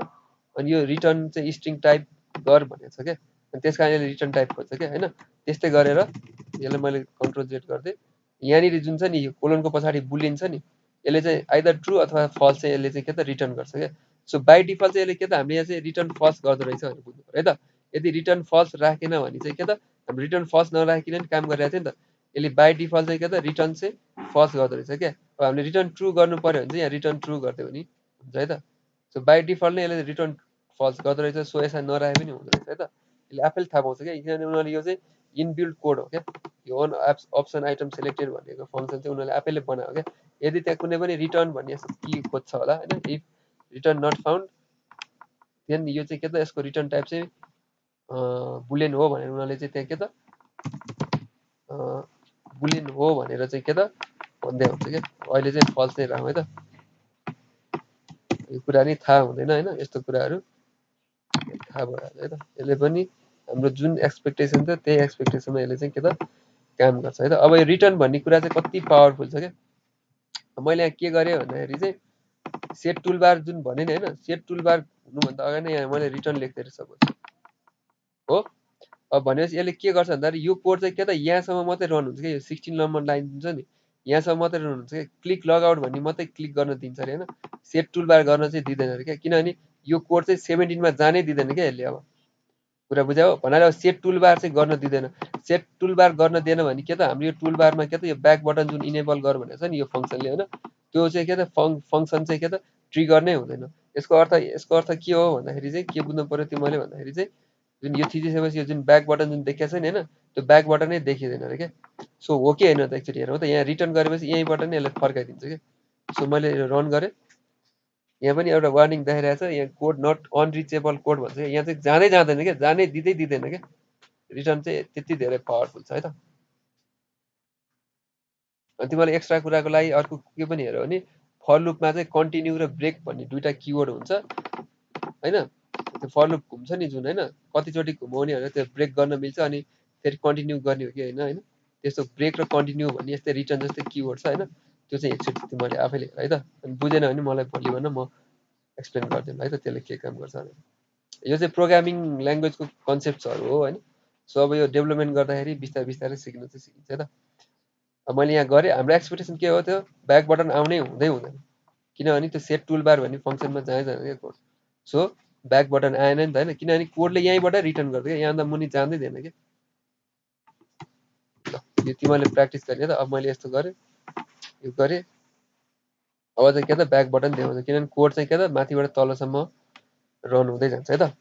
अनि यो रिटर्न चाहिँ स्ट्रिङ टाइप गर भनेको छ क्या अनि त्यस कारण यसले रिटर्न टाइप खोज्छ क्या होइन त्यस्तै गरेर यसलाई मैले कन्ट्रोल जेड गरिदिएँ यहाँनिर जुन छ नि यो कोलनको पछाडि बुलियन छ नि यसले चाहिँ आइदर ट्रु अथवा फल्स चाहिँ यसले चाहिँ के त रिटर्न गर्छ क्या सो बाई डिफल्ट चाहिँ यसले के त हामीले यहाँ चाहिँ रिटर्न फल्स गर्दो रहेछ भनेर बुझ्नु पऱ्यो है त यदि रिटर्न फल्स राखेन भने चाहिँ के त हाम्रो रिटर्न फल्स नराखिकन पनि काम गरिरहेको थियो नि त यसले बाई डिफल्ट चाहिँ के त रिटर्न चाहिँ फल्स गर्दो रहेछ क्या अब हामीले रिटर्न ट्रु गर्नु पऱ्यो भने चाहिँ यहाँ रिटर्न ट्रु गरिदियो भने हुन्छ है त सो बाई डिफल्ट नै यसले रिटर्न फल्स गर्दो रहेछ, सो यसलाई नराखे पनि हुँदो रहेछ है त। यसले आफैले थाहा पाउँछ क्या, किनभने उनीहरूले यो चाहिँ इनबिल्ड कोड हो क्या, यो अन अप्सन आइटम सेलेक्टेड भनेको फङ्सन चाहिँ उनीहरूले आफैले बनायो क्या। यदि त्यहाँ कुनै पनि रिटर्न भन्ने यस्तो की खोज्छ होला होइन, if return not found then यो चाहिँ के त यसको रिटर्न टाइप चाहिँ बुलियन हो भनेर उनीहरूले चाहिँ त्यहाँ के त बुलियन हो भनेर चाहिँ के त भन्दै हुन्छ क्या। अहिले चाहिँ फल्स नै राखौँ है त, यो कुरा नि थाहा हुँदैन होइन, यस्तो कुराहरू थाहा भइहाल्छ है त। यसले पनि हाम्रो जुन एक्सपेक्टेसन छ त्यही एक्सपेक्टेसनमा यसले चाहिँ के त काम गर्छ है त। अब यो रिटर्न भन्ने कुरा चाहिँ कति पावरफुल छ क्या। मैले यहाँ के गरेँ भन्दाखेरि चाहिँ सेट टुलबार जुन भने नि होइन, सेट टुलबार हुनुभन्दा अगाडि नै यहाँ मैले रिटर्न लेख्दै रहेछ सपोज हो। अब भनेपछि यसले के गर्छ भन्दाखेरि यो कोड चाहिँ के त यहाँसम्म मात्रै रन हुन्छ क्या, यो 16 नम्बर लाइन हुन्छ नि यहाँसम्म मात्रै रन हुन्छ क्या। क्लिक लगआउट भन्ने मात्रै क्लिक गर्न दिन्छ अरे होइन, सेट टुलबार गर्न चाहिँ दिँदैन अरे क्या, किनभने यो कोड चाहिँ 17 मा जानै दिँदैन क्या यसले। अब कुरा बुझ्यो हो, भन्नाले अब सेट टुलबार चाहिँ गर्न दिँदैन। सेट टुलबार गर्न दिएन भने के त हाम्रो यो टुलबारमा के त यो ब्याक बटन जुन इनेबल गर भनेको छ नि यो फङ्सनले होइन, त्यो चाहिँ के त फङ्सन चाहिँ के त ट्रिगर नै हुँदैन। यसको अर्थ के हो भन्दाखेरि चाहिँ के बुझ्नु पर्यो त्यो मैले भन्दाखेरि चाहिँ जुन यो थिचिसकेपछि यो जुन ब्याक बटन जुन देखिएको छ नि होइन, त्यो ब्याक बटन नै देखिँदैन अरे क्या। सो हो कि होइन त एकचोटि हेरौँ त, यहाँ रिटर्न गरेपछि यहीँबाट नै यसले फर्काइदिन्छ क्या। सो मैले रन गरेँ, यहाँ पनि एउटा वार्निङ देखाइरहेको छ, यहाँ कोड नट अनरिचेबल कोड भन्छ क्या, यहाँ चाहिँ जाँदै जाँदैन क्या, जानै दिँदैन क्या। रिटर्न चाहिँ त्यति धेरै पावरफुल छ है त। अनि तिमीले एक्स्ट्रा कुराको लागि अर्को के पनि हेऱ्यो भने फर लुपमा चाहिँ कन्टिन्यू र ब्रेक भन्ने दुईवटा किवर्ड हुन्छ होइन। त्यो फर लुप घुम्छ नि जुन होइन, कतिचोटि घुमाउने भनेर त्यो ब्रेक गर्न मिल्छ अनि फेरि कन्टिन्यू गर्ने हो कि होइन होइन, त्यस्तो ब्रेक र कन्टिन्यू भन्ने यस्तै रिटर्न जस्तै किवर्ड छ होइन। त्यो चाहिँ एकचोटि तिमीले आफैले हेर है त, अनि बुझेन भने मलाई भोलि भन म एक्सप्लेन गरिदिनु है त त्यसले के काम गर्छ भनेर। यो चाहिँ प्रोग्रामिङ ल्याङ्ग्वेजको कन्सेप्ट्सहरू हो होइन। सो अब यो डेभलपमेन्ट गर्दाखेरि बिस्तारै बिस्तारै सिक्नु चाहिँ सिकिन्छ है त। अब मैले यहाँ गरेँ, हाम्रो एक्सपेक्टेसन के हो त्यो ब्याक बटन आउनै हुँदैन, किनभने त्यो सेट टुलबार भन्ने फङ्सनमा जाँदै जाँदैन क्या कोड। सो ब्याक बटन आएन नि त होइन, किनभने कोडले यहीँबाट रिटर्न गर्छ क्या, यहाँभन्दा मुनि जाँदै दिएन क्या। ल यो तिमीले प्र्याक्टिस गर्ने त। अब मैले यस्तो गरेँ, यो गरेँ, अब चाहिँ के त ब्याक बटन देखाउँछ, किनभने कोड चाहिँ के त माथिबाट तलसम्म रन हुँदै जान्छ है त।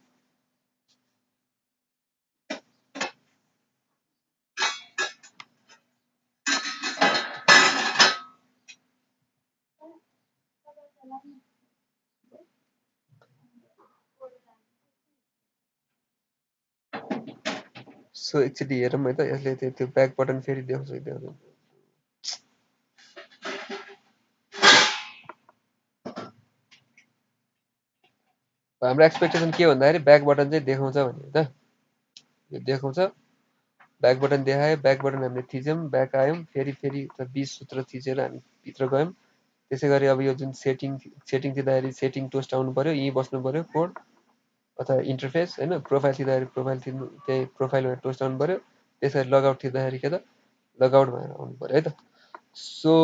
सो एकचोटि हेरौँ है त, यसले त्यो ब्याक बटन फेरि देखाउँछ कि देखाउँदैन। हाम्रो एक्सपेक्टेसन के भन्दाखेरि ब्याक बटन चाहिँ देखाउँछ भने त यो देखाउँछ, ब्याक बटन देखायो, ब्याक बटन हामीले थिच्यौँ, ब्याक आयौँ, फेरि 20 सूत्र थिचेर हामी भित्र गयौँ। त्यसै गरी अब यो जुन सेटिङ थिच्दाखेरि सेटिङ टोस्ट आउनु पऱ्यो, यहीँ बस्नु पऱ्यो कोड अथवा इन्टरफेस होइन, प्रोफाइल थिच्दाखेरि प्रोफाइल थिच्नु, त्यही प्रोफाइल भनेर टोस्ट आउनु पऱ्यो। त्यसरी लगआउट थिच्दाखेरि के त लगआउट भनेर आउनु पऱ्यो है त। सो